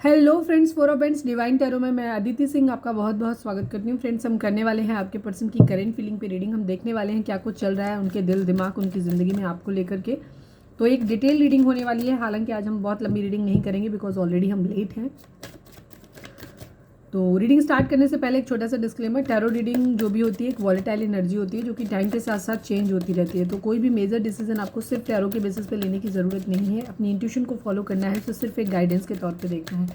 Hello friends, for friends divine tarot में मैं अदिति सिंह आपका बहुत बहुत स्वागत करती हूँ। फ्रेंड्स, हम करने वाले हैं आपके पर्सन की करेंट फीलिंग पे रीडिंग। हम देखने वाले हैं क्या कुछ चल रहा है उनके दिल दिमाग उनकी ज़िंदगी में आपको लेकर के। तो एक डिटेल रीडिंग होने वाली है। हालांकि आज हम बहुत लंबी रीडिंग नहीं करेंगे बिकॉज ऑलरेडी हम लेट हैं। तो रीडिंग स्टार्ट करने से पहले एक छोटा सा डिस्क्लेमर, टैरो रीडिंग जो भी होती है एक वॉलेटाइल एनर्जी होती है जो कि टाइम के साथ साथ चेंज होती रहती है। तो कोई भी मेजर डिसीजन आपको सिर्फ टैरो के बेसिस पे लेने की ज़रूरत नहीं है। अपनी इंट्यूशन को फॉलो करना है, तो सिर्फ एक गाइडेंस के तौर पे देखना है।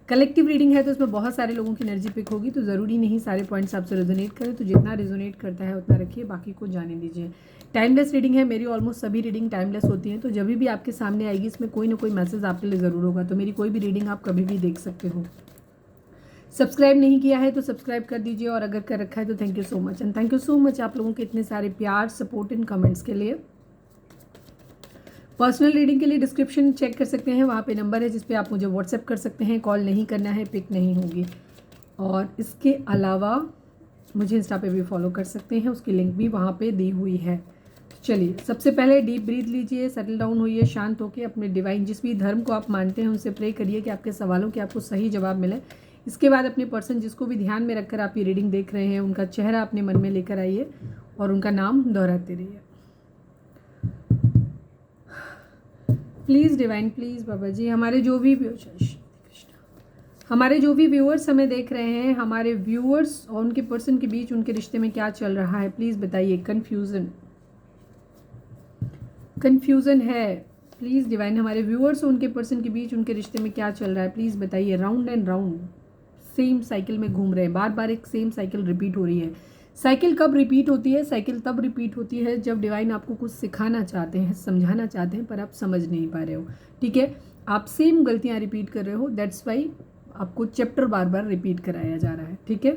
कलेक्टिव रीडिंग है तो इसमें बहुत सारे लोगों की एनर्जी पिक होगी, तो ज़रूरी नहीं सारे पॉइंट्स आपसे रेजोनेट करें। तो जितना रेजोनेट करता है उतना रखिए, बाकी को जाने दीजिए। टाइमलेस रीडिंग है, मेरी ऑलमोस्ट सभी रीडिंग टाइमलेस होती हैं। तो जब भी आपके सामने आएगी इसमें कोई ना कोई मैसेज आपके लिए ज़रूर होगा। तो मेरी कोई भी रीडिंग आप कभी भी देख सकते हो। सब्सक्राइब नहीं किया है तो सब्सक्राइब कर दीजिए, और अगर कर रखा है तो thank you so much. And thank you so much आप लोगों के इतने सारे प्यार, सपोर्ट एंड कमेंट्स के लिए। पर्सनल रीडिंग के लिए डिस्क्रिप्शन चेक कर सकते हैं, वहाँ पे नंबर है जिस पे आप मुझे व्हाट्सएप कर सकते हैं। कॉल नहीं करना है, पिक नहीं होगी। और इसके अलावा मुझे इंस्टा पे भी फॉलो कर सकते हैं, उसकी लिंक भी वहाँ पे दी हुई है। चलिए, सबसे पहले डीप ब्रीथ लीजिए, सेटल डाउन होइए, शांत होकर अपने डिवाइन जिस भी धर्म को आप मानते हैं उनसे प्रे करिए कि आपके सवालों के आपको सही जवाब मिले। इसके बाद अपने पर्सन जिसको भी ध्यान में रखकर आप ये रीडिंग देख रहे हैं उनका चेहरा अपने मन में लेकर आइए और उनका नाम दोहराते रहिए। प्लीज़ डिवाइन, प्लीज़ बाबा जी, हमारे जो भी व्यूअर्स हमें देख रहे हैं, हमारे व्यूअर्स और उनके पर्सन के बीच उनके रिश्ते में क्या चल रहा है, प्लीज़ बताइए। कन्फ्यूज़न है, प्लीज़ डिवाइन, हमारे व्यूअर्स और उनके पर्सन के बीच उनके रिश्ते में क्या चल रहा है, प्लीज़ बताइए। Round and round same cycle में घूम रहे हैं, बार बार एक सेम साइकिल रिपीट हो रही है। साइकिल कब रिपीट होती है? साइकिल तब रिपीट होती है जब डिवाइन आपको कुछ सिखाना चाहते हैं, समझाना चाहते हैं, पर आप समझ नहीं पा रहे हो। ठीक है, आप सेम गलतियां रिपीट कर रहे हो, दैट्स वाई आपको चैप्टर बार बार रिपीट कराया जा रहा है। ठीक है,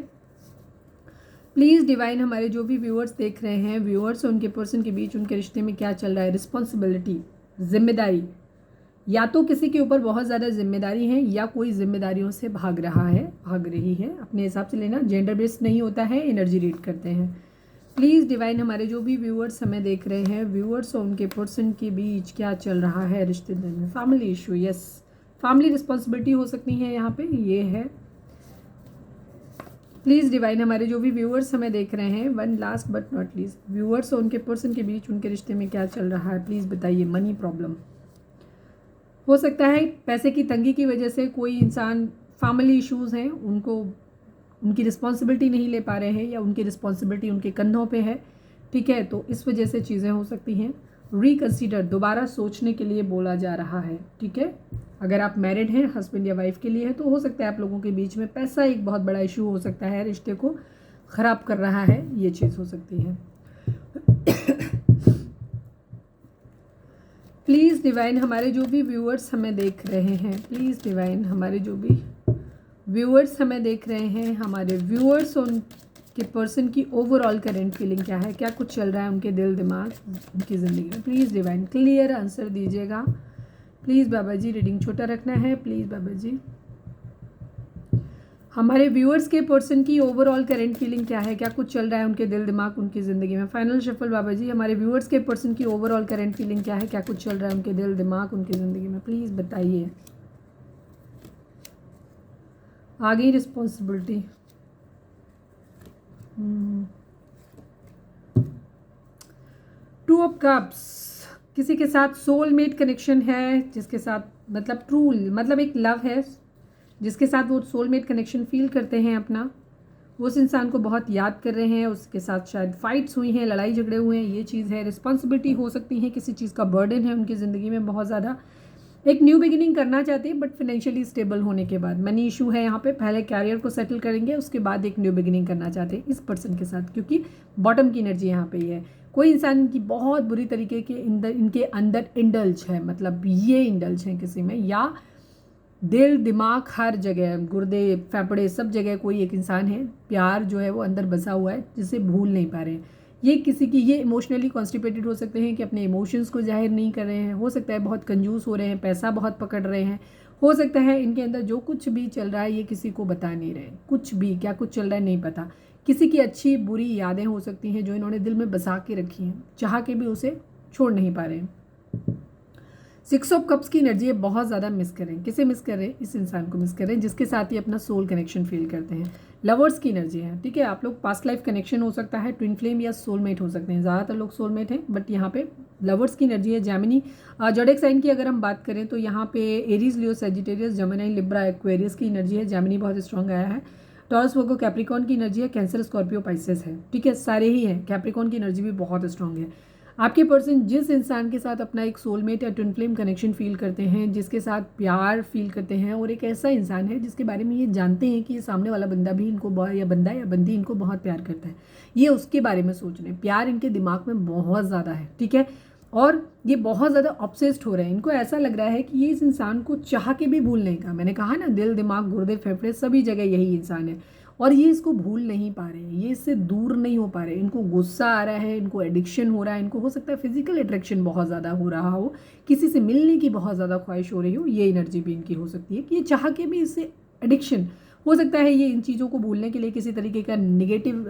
प्लीज़ डिवाइन, हमारे जो भी व्यूअर्स देख रहे हैं, व्यूअर्स और उनके पर्सन के बीच उनके रिश्ते में क्या चल रहा है। रिस्पॉन्सिबिलिटी, जिम्मेदारी, या तो किसी के ऊपर बहुत ज़्यादा जिम्मेदारी है या कोई जिम्मेदारियों से भाग रही है। अपने हिसाब से लेना, जेंडर बेस्ड नहीं होता है, एनर्जी रीड करते हैं। प्लीज़ डिवाइन, हमारे जो भी व्यूअर्स हमें देख रहे हैं, व्यूअर्स और उनके पर्सन के बीच क्या चल रहा है रिश्तेदार में। Family issue, yes, family responsibility हो सकती है यहाँ पे, ये है। प्लीज़ डिवाइन, हमारे जो भी व्यूअर्स हमें देख रहे हैं, one last but not least, viewers और उनके पर्सन के बीच उनके रिश्ते में क्या चल रहा है, प्लीज़ बताइए। मनी प्रॉब्लम हो सकता है, पैसे की तंगी की वजह से कोई इंसान, फैमिली इश्यूज़ हैं, उनको उनकी रिस्पॉन्सिबिलिटी नहीं ले पा रहे हैं या उनकी रिस्पॉन्सिबिलिटी उनके कंधों पे है। ठीक है, तो इस वजह से चीज़ें हो सकती हैं। रिकन्सिडर, दोबारा सोचने के लिए बोला जा रहा है। ठीक है, अगर आप मैरिड हैं, हस्बैंड या वाइफ के लिए है, तो हो सकता है आप लोगों के बीच में पैसा एक बहुत बड़ा इशू हो सकता है, रिश्ते को ख़राब कर रहा है, ये चीज़ हो सकती है। प्लीज़ डिवाइन, हमारे जो भी व्यूअर्स हमें देख रहे हैं, प्लीज़ डिवाइन, हमारे जो भी व्यूअर्स हमें देख रहे हैं, हमारे व्यूअर्स और उनके पर्सन की ओवरऑल करेंट फीलिंग क्या है, क्या कुछ चल रहा है उनके दिल दिमाग उनकी ज़िंदगी में। प्लीज़ डिवाइन क्लियर आंसर दीजिएगा। प्लीज़ बाबा जी, रीडिंग छोटा रखना है, प्लीज़ बाबा जी। हमारे व्यूअर्स के पर्सन की ओवरऑल करेंट फीलिंग क्या है, क्या कुछ चल रहा है उनके दिल दिमाग उनकी ज़िंदगी में। फाइनल शफल बाबा जी, हमारे व्यूअर्स के पर्सन की ओवरऑल करेंट फीलिंग क्या है, क्या कुछ चल रहा है उनके दिल दिमाग उनकी ज़िंदगी में, प्लीज़ बताइए। आ गई रिस्पॉन्सिबिलिटी। टू ऑफ कप्स, किसी के साथ सोलमेट कनेक्शन है, जिसके साथ मतलब ट्रू, मतलब एक लव है जिसके साथ वो सोलमेट कनेक्शन फील करते हैं अपना। वो उस इंसान को बहुत याद कर रहे हैं, उसके साथ शायद फाइट्स हुई हैं, लड़ाई झगड़े हुए हैं, ये चीज़ है। रिस्पॉन्सिबिलिटी हो सकती है, किसी चीज़ का बर्डन है उनकी ज़िंदगी में बहुत ज़्यादा। एक न्यू बिगिनिंग करना चाहते हैं बट फाइनेंशियली स्टेबल होने के बाद। मनी इशू है यहाँ पे, पहले कैरियर को सेटल करेंगे, उसके बाद एक न्यू बिगिनिंग करना चाहते हैं इस पर्सन के साथ, क्योंकि बॉटम की एनर्जी यहाँ पे ही है। कोई इंसान की बहुत बुरी तरीके के इनके अंदर इंडल्ज है, मतलब ये इंडल्ज है किसी में, या दिल दिमाग हर जगह, गुर्दे फेफड़े सब जगह कोई एक इंसान है, प्यार जो है वो अंदर बसा हुआ है जिसे भूल नहीं पा रहे हैं। ये किसी की, ये इमोशनली कॉन्स्टिपेटेड हो सकते हैं कि अपने इमोशंस को जाहिर नहीं कर रहे हैं, हो सकता है बहुत कंजूस हो रहे हैं, पैसा बहुत पकड़ रहे हैं, हो सकता है इनके अंदर जो कुछ भी चल रहा है ये किसी को बता नहीं रहे, कुछ भी क्या कुछ चल रहा है नहीं पता। किसी की अच्छी बुरी यादें हो सकती हैं जो इन्होंने दिल में बसा के रखी हैं, चाह के भी उसे छोड़ नहीं पा रहे हैं। सिक्स ऑफ कप्स की एनर्जी है, बहुत ज़्यादा मिस करें। किसे मिस कर रहे हैं? इस इंसान को मिस कर रहे हैं जिसके साथ ही अपना सोल कनेक्शन फील करते हैं। लवर्स की एनर्जी है, ठीक है। आप लोग पास्ट लाइफ कनेक्शन हो सकता है, ट्विन फ्लेम या सोलमेट हो सकते हैं। ज़्यादातर लोग सोलमेट हैं, बट यहाँ पे लवर्स की एनर्जी है। जेमिनी ज़ोडिएक साइन की अगर हम बात करें तो यहाँ पे एरीज, लियो, सेजिटेरियस, जेमिनी, लिब्रा, एक्वेरियस की एनर्जी है। जेमिनी बहुत स्ट्रॉन्ग आया है। टॉरस, वर्गो, कैप्रिकॉन की एनर्जी है। कैंसर, स्कॉर्पियो, पाइसेस है, ठीक है, सारे ही हैं। कैप्रिकॉन की एनर्जी भी बहुत स्ट्रॉन्ग है। आपके पर्सन जिस इंसान के साथ अपना एक सोलमेट या ट्विन फ्लेम कनेक्शन फील करते हैं, जिसके साथ प्यार फील करते हैं, और एक ऐसा इंसान है जिसके बारे में ये जानते हैं कि ये सामने वाला बंदा भी इनको या बंदा या बंदी इनको बहुत प्यार करता है, ये उसके बारे में सोच रहे हैं। प्यार इनके दिमाग में बहुत ज़्यादा है, ठीक है, और ये बहुत ज़्यादा ऑब्सेस्ड हो रहे हैं। इनको ऐसा लग रहा है कि ये इस इंसान को चाह के भी भूल नहीं का, मैंने कहा ना, दिल, दिमाग, गुर्दे, फेफड़े सभी जगह यही इंसान है, और ये इसको भूल नहीं पा रहे हैं, ये इससे दूर नहीं हो पा रहे। इनको गुस्सा आ रहा है, इनको एडिक्शन हो रहा है, इनको हो सकता है फिजिकल अट्रैक्शन बहुत ज़्यादा हो रहा हो, किसी से मिलने की बहुत ज़्यादा ख्वाहिश हो रही हो, ये एनर्जी भी इनकी हो सकती है कि ये चाह के भी इससे एडिक्शन हो सकता है। ये इन चीज़ों को भूलने के लिए किसी तरीके का निगेटिव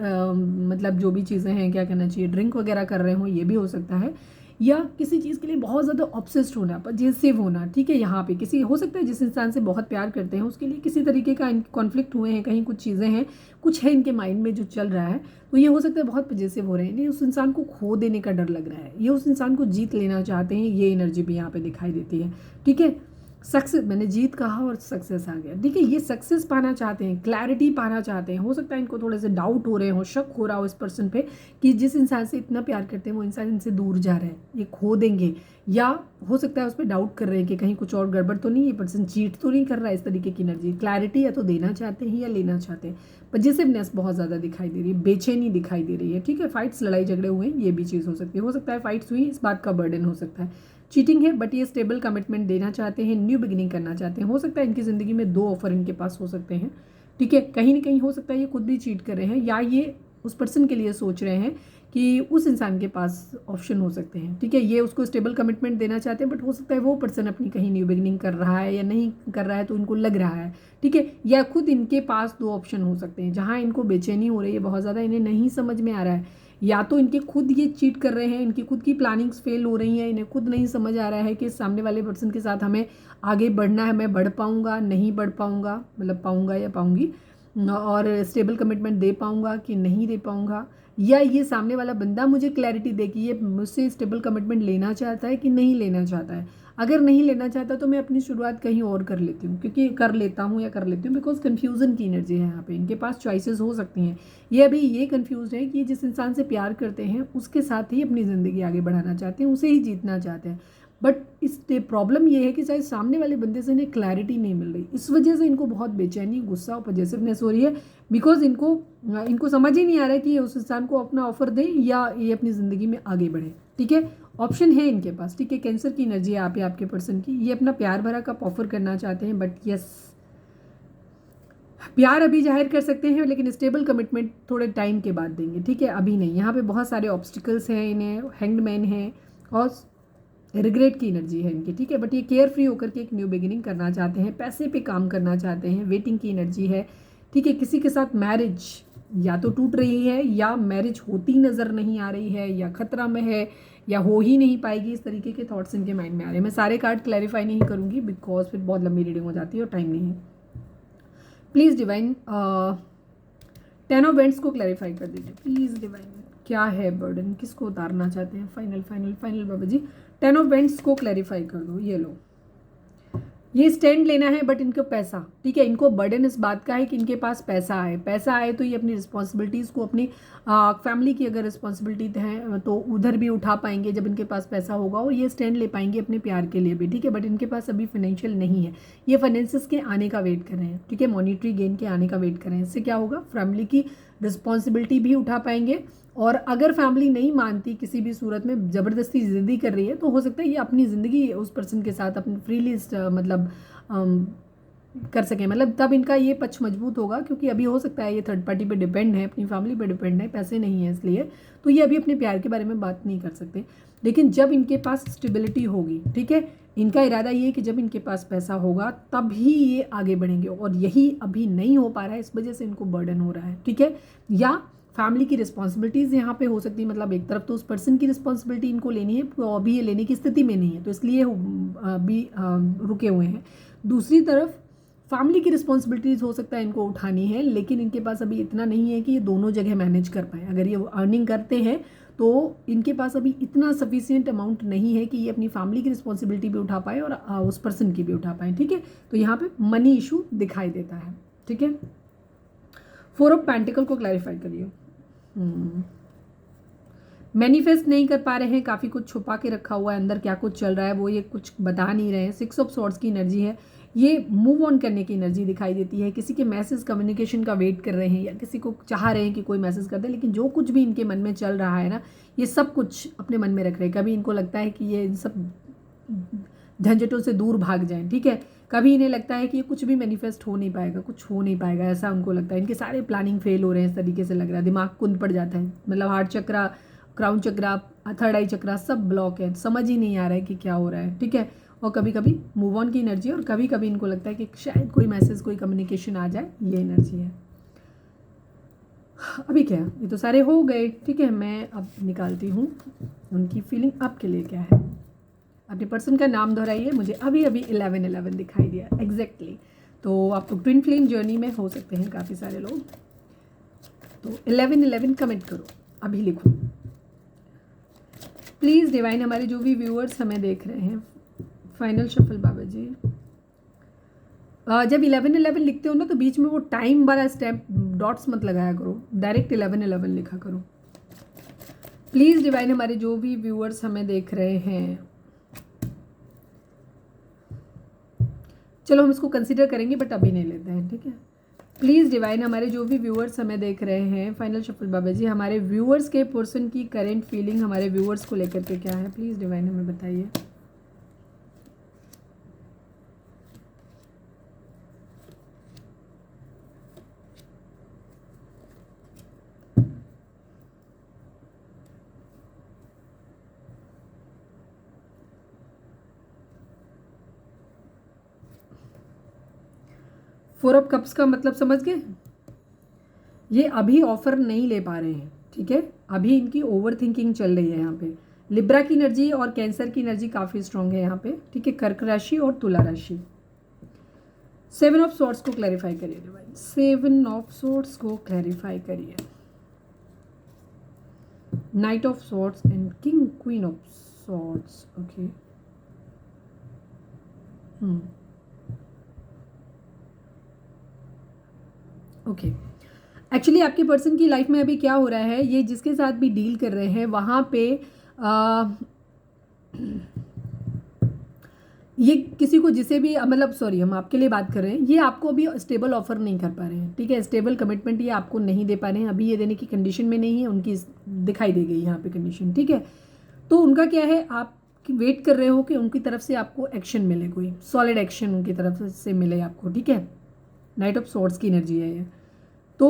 मतलब जो भी चीज़ें हैं, क्या कहना चाहिए, ड्रिंक वगैरह कर रहे हो, ये भी हो सकता है, या किसी चीज़ के लिए बहुत ज़्यादा ऑब्सेस्ड होना, पजेसिव होना, ठीक है। यहाँ पे किसी हो सकता है जिस इंसान से बहुत प्यार करते हैं उसके लिए किसी तरीके का कॉन्फ्लिक्ट हुए हैं, कहीं कुछ चीज़ें हैं, कुछ है इनके माइंड में जो चल रहा है, तो ये हो सकता है बहुत पजेसिव हो रहे हैं। ये उस इंसान को खो देने का डर लग रहा है, ये उस इंसान को जीत लेना चाहते हैं, ये एनर्जी भी यहाँ पे दिखाई देती है, ठीक है। सक्सेस, मैंने जीत कहा और सक्सेस आ गया, ठीक है। ये सक्सेस पाना चाहते हैं, क्लैरिटी पाना चाहते हैं। हो सकता है इनको थोड़े से डाउट हो रहे हो, शक हो रहा हो इस पर्सन पे कि जिस इंसान से इतना प्यार करते हैं वो इंसान इनसे दूर जा रहा है, ये खो देंगे, या हो सकता है उस पर डाउट कर रहे हैं कि कहीं कुछ और गड़बड़ तो नहीं, ये पर्सन चीट तो नहीं कर रहा है। इस तरीके की एनर्जी, क्लैरिटी या तो देना चाहते हैं या लेना चाहते हैं। पजेसिवनेस बहुत ज़्यादा दिखाई दे रही है, बेचैनी दिखाई दे रही है, ठीक है। फाइट्स, लड़ाई झगड़े हुए हैं, ये भी चीज़ हो सकती है। हो सकता है फाइट्स हुई, इस बात का बर्डन हो सकता है। चीटिंग है, बट ये स्टेबल कमिटमेंट देना चाहते हैं, न्यू बिगिनिंग करना चाहते हैं। हो सकता है इनकी ज़िंदगी में 2 ऑफर इनके पास हो सकते हैं, ठीक है। कहीं ना कहीं हो सकता है ये खुद भी चीट कर रहे हैं, या ये उस पर्सन के लिए सोच रहे हैं कि उस इंसान के पास ऑप्शन हो सकते हैं, ठीक है। ये उसको स्टेबल कमिटमेंट देना चाहते हैं, बट हो सकता है वो पर्सन अपनी कहीं न्यू बिगिनिंग कर रहा है या नहीं कर रहा है, तो इनको लग रहा है, ठीक है। या खुद इनके पास 2 ऑप्शन हो सकते हैं जहाँ इनको बेचैनी हो रही है बहुत ज़्यादा, इन्हें नहीं समझ में आ रहा है, या तो इनके खुद ये चीट कर रहे हैं, इनकी खुद की प्लानिंग्स फेल हो रही हैं, इन्हें खुद नहीं समझ आ रहा है कि सामने वाले पर्सन के साथ हमें आगे बढ़ना है, मैं बढ़ पाऊँगा, नहीं बढ़ पाऊँगा, मतलब पाऊँगा या पाऊँगी, और स्टेबल कमिटमेंट दे पाऊँगा कि नहीं दे पाऊँगा, या ये सामने वाला बंदा मुझे क्लैरिटी दे कि ये मुझसे स्टेबल कमिटमेंट लेना चाहता है कि नहीं लेना चाहता है। अगर नहीं लेना चाहता तो मैं अपनी शुरुआत कहीं और कर लेती हूँ, क्योंकि कर लेता हूँ या कर लेती हूँ, बिकॉज कन्फ्यूज़न की एनर्जी है यहाँ पे। इनके पास चॉइसेस हो सकती हैं। ये अभी ये कन्फ्यूज है कि ये जिस इंसान से प्यार करते हैं उसके साथ ही अपनी ज़िंदगी आगे बढ़ाना चाहते हैं, उसे ही जीतना चाहते हैं, बट इस प्रॉब्लम ये है कि शायद सामने वाले बंदे से इन्हें क्लैरिटी नहीं मिल रही, इस वजह से इनको बहुत बेचैनी, गुस्सा और पॉजिटिवनेस हो रही है, बिकॉज इनको समझ ही नहीं आ रहा है कि ये उस इंसान को अपना ऑफर दें या ये अपनी ज़िंदगी में आगे बढ़े, ठीक है। ऑप्शन है इनके पास, ठीक है। कैंसर की एनर्जी है आप या आपके पर्सन की, ये अपना प्यार भरा कप ऑफर करना चाहते हैं, बट यस, प्यार अभी जाहिर कर सकते हैं, लेकिन स्टेबल कमिटमेंट थोड़े टाइम के बाद देंगे, ठीक है, अभी नहीं। यहाँ पे बहुत सारे ऑब्स्टिकल्स हैं इन्हें, हैंग्ड मैन है और रिग्रेट की एनर्जी है इनकी, ठीक है। बट ये केयर फ्री होकर के एक न्यू बिगिनिंग करना चाहते हैं, पैसे पे काम करना चाहते हैं, वेटिंग की एनर्जी है, ठीक है। किसी के साथ मैरिज या तो टूट रही है, या मैरिज होती नज़र नहीं आ रही है, या खतरा में है, या हो ही नहीं पाएगी, इस तरीके के थॉट्स इनके माइंड में आ रहे हैं। मैं सारे कार्ड क्लैरिफाई नहीं करूँगी बिकॉज फिर बहुत लंबी रीडिंग हो जाती है और टाइम नहीं है। प्लीज़ डिवाइन 10 ऑफ वेंट्स को क्लैरिफाई कर दीजिए प्लीज़ डिवाइन, क्या है बर्डन, किसको उतारना चाहते हैं। फाइनल फाइनल फाइनल बाबा जी, 10 ऑफ वेंट्स को क्लैरिफाई कर दो। ये लो, ये स्टैंड लेना है, बट इनको पैसा, ठीक है, इनको बर्डन इस बात का है कि इनके पास पैसा आए। पैसा आए तो ये अपनी रिस्पॉन्सिबिलिटीज़ को, अपनी फैमिली की अगर रिस्पॉन्सिबिलिटी है तो उधर भी उठा पाएंगे जब इनके पास पैसा होगा, और ये स्टैंड ले पाएंगे अपने प्यार के लिए भी, ठीक है। बट इनके पास अभी फाइनेंशियल नहीं है, ये फाइनेंसिस के आने का वेट कर रहे हैं, ठीक है, मॉनिटरी गेन के आने का वेट कर रहे हैं। इससे क्या होगा, फैमिली की रिस्पॉन्सिबिलिटी भी उठा पाएंगे, और अगर फैमिली नहीं मानती, किसी भी सूरत में ज़बरदस्ती ज़िंदगी कर रही है, तो हो सकता है ये अपनी ज़िंदगी उस पर्सन के साथ अपनी फ्रीली मतलब कर सकें, मतलब तब इनका ये पक्ष मजबूत होगा, क्योंकि अभी हो सकता है ये थर्ड पार्टी पे डिपेंड है, अपनी फैमिली पे डिपेंड है, पैसे नहीं है इसलिए, तो ये अभी अपने प्यार के बारे में बात नहीं कर सकते। लेकिन जब इनके पास स्टेबिलिटी होगी, ठीक है, इनका इरादा ये है कि जब इनके पास पैसा होगा तभी ये आगे बढ़ेंगे, और यही अभी नहीं हो पा रहा है, इस वजह से इनको बर्डन हो रहा है, ठीक है। या फैमिली की रिस्पॉन्सिबिलिटीज़ यहाँ पे हो सकती है, मतलब एक तरफ तो उस पर्सन की रिस्पॉन्सिबिलिटी इनको लेनी है, तो अभी ये लेने की स्थिति में नहीं है, तो इसलिए अभी रुके हुए हैं। दूसरी तरफ फैमिली की रिस्पॉन्सिबिलिटीज़ हो सकता है इनको उठानी है, लेकिन इनके पास अभी इतना नहीं है कि ये दोनों जगह मैनेज कर पाएँ। अगर ये अर्निंग करते हैं तो इनके पास अभी इतना सफिशिएंट अमाउंट नहीं है कि ये अपनी फैमिली की रिस्पॉन्सिबिलिटी भी उठा पाए और उस पर्सन की भी उठा पाए, ठीक है। तो यहाँ पे मनी इशू दिखाई देता है, ठीक है। 4 ऑफ पेंटिकल को क्लैरिफाई करिए। मैनिफेस्ट नहीं कर पा रहे हैं, काफ़ी कुछ छुपा के रखा हुआ है, अंदर क्या कुछ चल रहा है वो ये कुछ बता नहीं रहे हैं। 6 ऑफ सॉर्ड्स की एनर्जी है, ये मूव ऑन करने की एनर्जी दिखाई देती है। किसी के मैसेज कम्युनिकेशन का वेट कर रहे हैं या किसी को चाह रहे हैं कि कोई मैसेज कर दे, लेकिन जो कुछ भी इनके मन में चल रहा है ना, ये सब कुछ अपने मन में रख रहे हैं। कभी इनको लगता है कि ये इन सब झंझटों से दूर भाग जाएं, ठीक है। कभी इन्हें लगता है कि ये कुछ भी मैनिफेस्ट हो नहीं पाएगा, कुछ हो नहीं पाएगा, ऐसा उनको लगता है। इनके सारे प्लानिंग फेल हो रहे हैं, इस तरीके से लग रहा है। दिमाग कुंद पड़ जाता है, मतलब हार्ट चक्रा, क्राउन चक्रा, थर्ड आई चक्रा सब ब्लॉक है, समझ ही नहीं आ रहा है कि क्या हो रहा है, ठीक है। और कभी कभी मूव ऑन की एनर्जी, और कभी कभी इनको लगता है कि शायद कोई मैसेज, कोई कम्युनिकेशन आ जाए, ये एनर्जी है। अभी क्या, ये तो सारे हो गए, ठीक है। मैं अब निकालती हूँ उनकी फीलिंग आपके लिए क्या है। अपने पर्सन का नाम दोहराइए, मुझे अभी अभी 11-11 दिखाई दिया एग्जैक्टली। तो आपको ट्विन फ्लेम जर्नी में हो सकते हैं काफ़ी सारे लोग, तो 11-11 कमेंट करो, अभी लिखो प्लीज़। डिवाइन हमारे जो भी व्यूअर्स हमें देख रहे हैं, फाइनल शफल बाबा जी, जब 11-11 लिखते हो ना तो बीच में वो टाइम वाला स्टेप डॉट्स मत लगाया करो, डायरेक्ट 11-11 लिखा करो प्लीज़। डिवाइन हमारे जो भी व्यूअर्स हमें देख रहे हैं, चलो हम इसको कंसिडर करेंगे बट अभी नहीं लेते हैं, ठीक है। प्लीज़ डिवाइन हमारे जो भी व्यूअर्स हमें देख रहे हैं, फाइनल शफल बाबा जी, हमारे व्यूअर्स के पर्सन की करेंट फीलिंग हमारे व्यूअर्स को लेकर के क्या है, प्लीज़ डिवाइन हमें बताइए। फोर ऑफ कप्स का मतलब समझ गए, ये अभी ऑफर नहीं ले पा रहे हैं, ठीक है। अभी इनकी ओवर थिंकिंग चल रही है यहाँ पे। लिब्रा की एनर्जी और कैंसर की एनर्जी काफ़ी स्ट्रांग है यहाँ पे, ठीक है। कर्क राशि और तुला राशि। 7 ऑफ सॉर्ड्स को क्लैरिफाई करिए डिवाइन, 7 ऑफ सॉर्ड्स को क्लैरिफाई करिए। Night of swords and king queen of swords, okay. Okay, actually आपके पर्सन की लाइफ में अभी क्या हो रहा है, ये जिसके साथ भी डील कर रहे हैं वहाँ पे ये किसी को जिसे भी, मतलब सॉरी हम आपके लिए बात कर रहे हैं, ये आपको अभी स्टेबल ऑफर नहीं कर पा रहे हैं, ठीक है। स्टेबल कमिटमेंट ये आपको नहीं दे पा रहे हैं, अभी ये देने की कंडीशन में नहीं है, उनकी दिखाई दे गई यहाँ पे कंडीशन, ठीक है। तो उनका क्या है, आप वेट कर रहे हो कि उनकी तरफ से आपको एक्शन मिले, कोई सॉलिड एक्शन उनकी तरफ से मिले आपको, ठीक है। नाइट ऑफ सॉर्ड्स की एनर्जी है ये, तो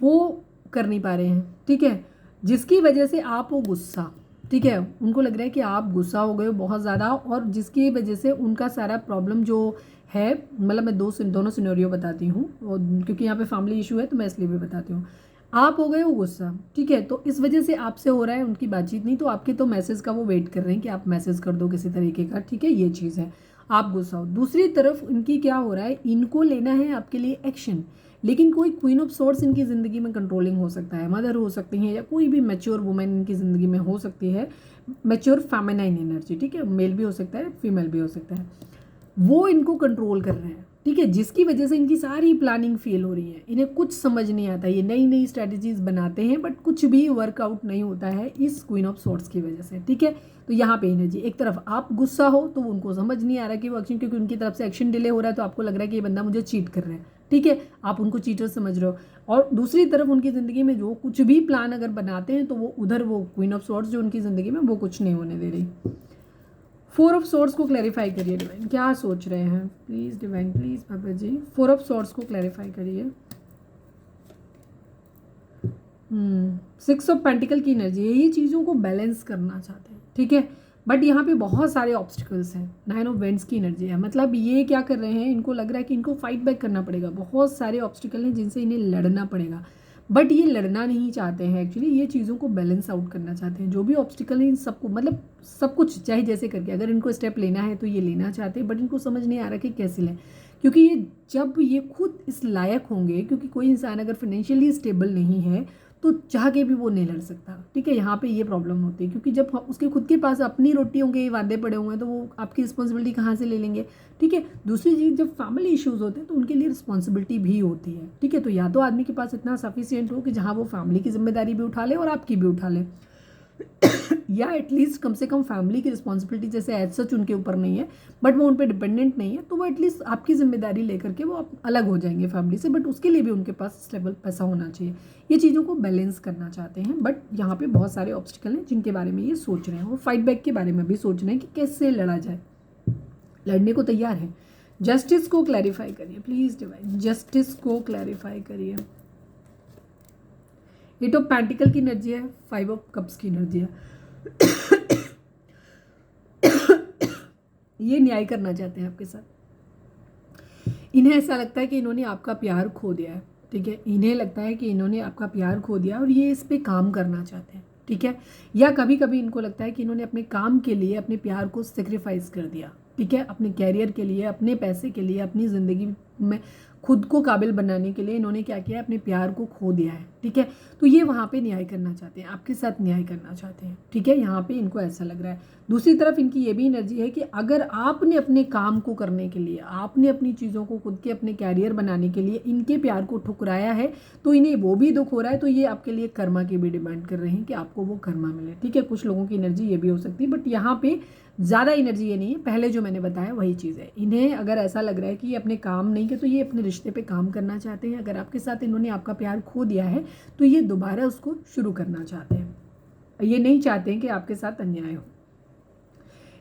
वो कर नहीं पा रहे हैं, ठीक है। जिसकी वजह से आप वो गुस्सा, ठीक है, उनको लग रहा है कि आप गुस्सा हो गए हो बहुत ज़्यादा, और जिसकी वजह से उनका सारा प्रॉब्लम जो है, मतलब मैं दोनों सिनेरियो बताती हूँ, और क्योंकि यहाँ पे फैमिली इशू है तो मैं इसलिए भी बताती हूँ। आप हो गए हो गुस्सा, ठीक है, तो इस वजह से आपसे हो रहा है उनकी बातचीत नहीं, तो आपके तो मैसेज का वो वेट कर रहे हैं कि आप मैसेज कर दो किसी तरीके का, ठीक है, ये चीज़ है। आप गुस्सा हो। दूसरी तरफ इनकी क्या हो रहा है, इनको लेना है आपके लिए एक्शन, लेकिन कोई क्वीन ऑफ सॉर्ड्स इनकी ज़िंदगी में कंट्रोलिंग हो सकता है, मदर हो सकती हैं, या कोई भी मैच्योर वुमेन इनकी ज़िंदगी में हो सकती है, मैच्योर फेमिनाइन एनर्जी, ठीक है, मेल भी हो सकता है फीमेल भी हो सकता है, वो इनको कंट्रोल कर रहे हैं, ठीक है, जिसकी वजह से इनकी सारी प्लानिंग फेल हो रही है। इन्हें कुछ समझ नहीं आता, ये नई नई स्ट्रैटेजीज बनाते हैं बट कुछ भी वर्कआउट नहीं होता है इस क्वीन ऑफ सॉर्ड्स की वजह से, ठीक है। तो यहाँ पे एनर्जी, एक तरफ आप गुस्सा हो तो उनको समझ नहीं आ रहा कि वो एक्शन, क्योंकि उनकी तरफ से एक्शन डिले हो रहा है, तो आपको लग रहा है कि ये बंदा मुझे चीट कर रहा है, ठीक है, आप उनको चीटर समझ रहे हो। और दूसरी तरफ उनकी ज़िंदगी में जो कुछ भी प्लान अगर बनाते हैं तो वो उधर वो क्वीन ऑफ सॉर्ड्स जो उनकी ज़िंदगी में वो कुछ नहीं होने दे रही। 4 ऑफ सॉर्ड्स को क्लैरिफाई करिए डिवाइन, क्या सोच रहे हैं प्लीज़ डिवाइन, प्लीज़ बाबा जी 4 ऑफ सॉर्ड्स को क्लैरिफाई करिए। 6 ऑफ पेंटिकल की एनर्जी है, ये चीज़ों को बैलेंस करना चाहते हैं, ठीक है, बट यहाँ पे बहुत सारे ऑब्स्टिकल्स हैं। 9 ऑफ वेंड्स की एनर्जी है, मतलब ये क्या कर रहे हैं, इनको लग रहा है कि इनको फाइट बैक करना पड़ेगा, बहुत सारे ऑब्स्टिकल हैं जिनसे इन्हें लड़ना पड़ेगा। बट ये लड़ना नहीं चाहते हैं एक्चुअली, ये चीज़ों को बैलेंस आउट करना चाहते हैं। जो भी ऑब्स्टिकल है इन सबको, मतलब सब कुछ चाहे जैसे करके, अगर इनको स्टेप लेना है तो ये लेना चाहते हैं, बट इनको समझ नहीं आ रहा कि कैसे लें। क्योंकि ये जब ये खुद इस लायक होंगे, क्योंकि कोई इंसान अगर फाइनेंशियली स्टेबल नहीं है तो चाह के भी वो नहीं लड़ सकता, ठीक है। यहाँ पे ये प्रॉब्लम होती है, क्योंकि जब उसके खुद के पास अपनी रोटी होंगे, वादे पड़े हुए हैं, तो वो आपकी रिस्पॉन्सिबिलिटी कहाँ से ले लेंगे, ठीक है। दूसरी चीज़, जब फैमिली इश्यूज होते हैं तो उनके लिए रिस्पॉन्सिबिलिटी भी होती है, ठीक है। तो या तो आदमी के पास इतना सफिशियंट हो कि जहाँ वो फैमिली की जिम्मेदारी भी उठा ले और आपकी भी उठा ले, या एटलीस्ट कम से कम फैमिली की रिस्पॉन्सिबिलिटी जैसे एज सच उनके ऊपर नहीं है, बट वो उन पर डिपेंडेंट नहीं है, तो वो एटलीस्ट आपकी जिम्मेदारी लेकर के वो अलग हो जाएंगे फैमिली से, बट उसके लिए भी उनके पास स्टेबल पैसा होना चाहिए। ये चीज़ों को बैलेंस करना चाहते हैं, बट यहाँ पे बहुत सारे ऑब्स्टिकल हैं जिनके बारे में ये सोच रहे हैं, और फाइट बैक के बारे में भी सोच रहे हैं कि कैसे लड़ा जाए। लड़ने को तैयार है। जस्टिस को क्लैरिफाई करिए प्लीज डिवाइन, जस्टिस को क्लैरिफाई करिए। 8 ऑफ पेंटिकल की एनर्जी है, 5 ऑफ कप्स की एनर्जी है। ये न्याय करना चाहते हैं आपके साथ। इन्हें ऐसा लगता है कि इन्होंने आपका प्यार खो दिया है, ठीक है। इन्हें लगता है कि इन्होंने आपका प्यार खो दिया और ये इस पे काम करना चाहते हैं, ठीक है। या कभी कभी इनको लगता है कि इन्होंने अपने काम के लिए अपने प्यार को सेक्रीफाइस कर दिया, ठीक है। अपने कैरियर के लिए, अपने पैसे के लिए, अपनी ज़िंदगी में खुद को काबिल बनाने के लिए इन्होंने क्या किया, अपने प्यार को खो दिया है, ठीक है। तो ये वहाँ पे न्याय करना चाहते हैं, आपके साथ न्याय करना चाहते हैं, ठीक है। यहाँ पे इनको ऐसा लग रहा है। दूसरी तरफ इनकी ये भी एनर्जी है कि अगर आपने अपने काम को करने के लिए, आपने अपनी चीज़ों को खुद के अपने कैरियर बनाने के लिए इनके प्यार को ठुकराया है, तो इन्हें वो भी दुख हो रहा है, तो ये आपके लिए कर्मा की भी डिमांड कर रहे हैं कि आपको वो कर्मा मिले, ठीक है। कुछ लोगों की एनर्जी ये भी हो सकती है, बट यहाँ पे ज़्यादा एनर्जी ये नहीं है, पहले जो मैंने बताया वही चीज़ है। इन्हें अगर ऐसा लग रहा है कि ये अपने काम नहीं के, तो ये अपने रिश्ते पे काम करना चाहते हैं। अगर आपके साथ इन्होंने आपका प्यार खो दिया है तो ये दोबारा उसको शुरू करना चाहते हैं, ये नहीं चाहते हैं कि आपके साथ अन्याय हो।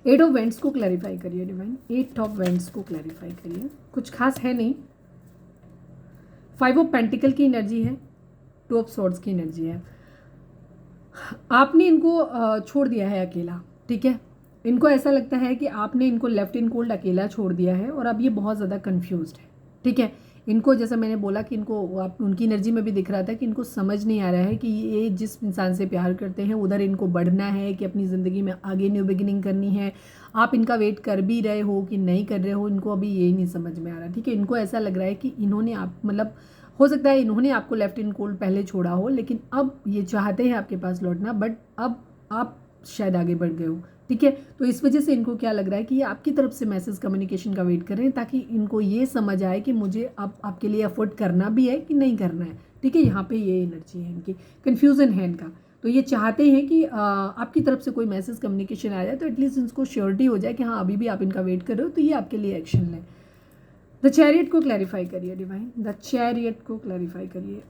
8 ऑफ वेंट्स को क्लैरिफाई करिए डिवाइन, 8 ऑफ वेंट्स को क्लैरिफाई करिए। कुछ खास है नहीं। 5 ऑफ पेंटिकल की एनर्जी है, 2 ऑफ सॉर्ड्स की एनर्जी है। आपने इनको छोड़ दिया है अकेला, ठीक है। इनको ऐसा लगता है कि आपने इनको लेफ्ट इन कोल्ड अकेला छोड़ दिया है और अब ये बहुत ज़्यादा कन्फ्यूज्ड है, ठीक है। इनको जैसा मैंने बोला कि इनको आप उनकी एनर्जी में भी दिख रहा था कि इनको समझ नहीं आ रहा है कि ये जिस इंसान से प्यार करते हैं उधर इनको बढ़ना है कि अपनी ज़िंदगी में आगे न्यू बिगिनिंग करनी है। आप इनका वेट कर भी रहे हो कि नहीं कर रहे हो, इनको अभी यही नहीं समझ में आ रहा, ठीक है। इनको ऐसा लग रहा है कि इन्होंने आप मतलब हो सकता है इन्होंने आपको लेफ्ट इन कोल्ड पहले छोड़ा हो, लेकिन अब ये चाहते हैं आपके पास लौटना, बट अब आप शायद आगे बढ़ गए हो, ठीक है। तो इस वजह से इनको क्या लग रहा है कि ये आपकी तरफ से मैसेज कम्युनिकेशन का वेट कर रहे हैं, ताकि इनको ये समझ आए कि मुझे अब आपके लिए एफर्ट करना भी है कि नहीं करना है, ठीक है। यहाँ पे ये एनर्जी है इनकी, कन्फ्यूज़न है इनका। तो ये चाहते हैं कि आपकी तरफ से कोई मैसेज कम्युनिकेशन आ जाए तो एटलीस्ट इनको श्योरिटी हो जाए कि हाँ अभी भी आप इनका वेट कर रहे हो, तो ये आपके लिए एक्शन लें। द चैरियट को क्लैरिफाई करिए डिवाइन, द चैरियट को क्लैरिफाई करिए।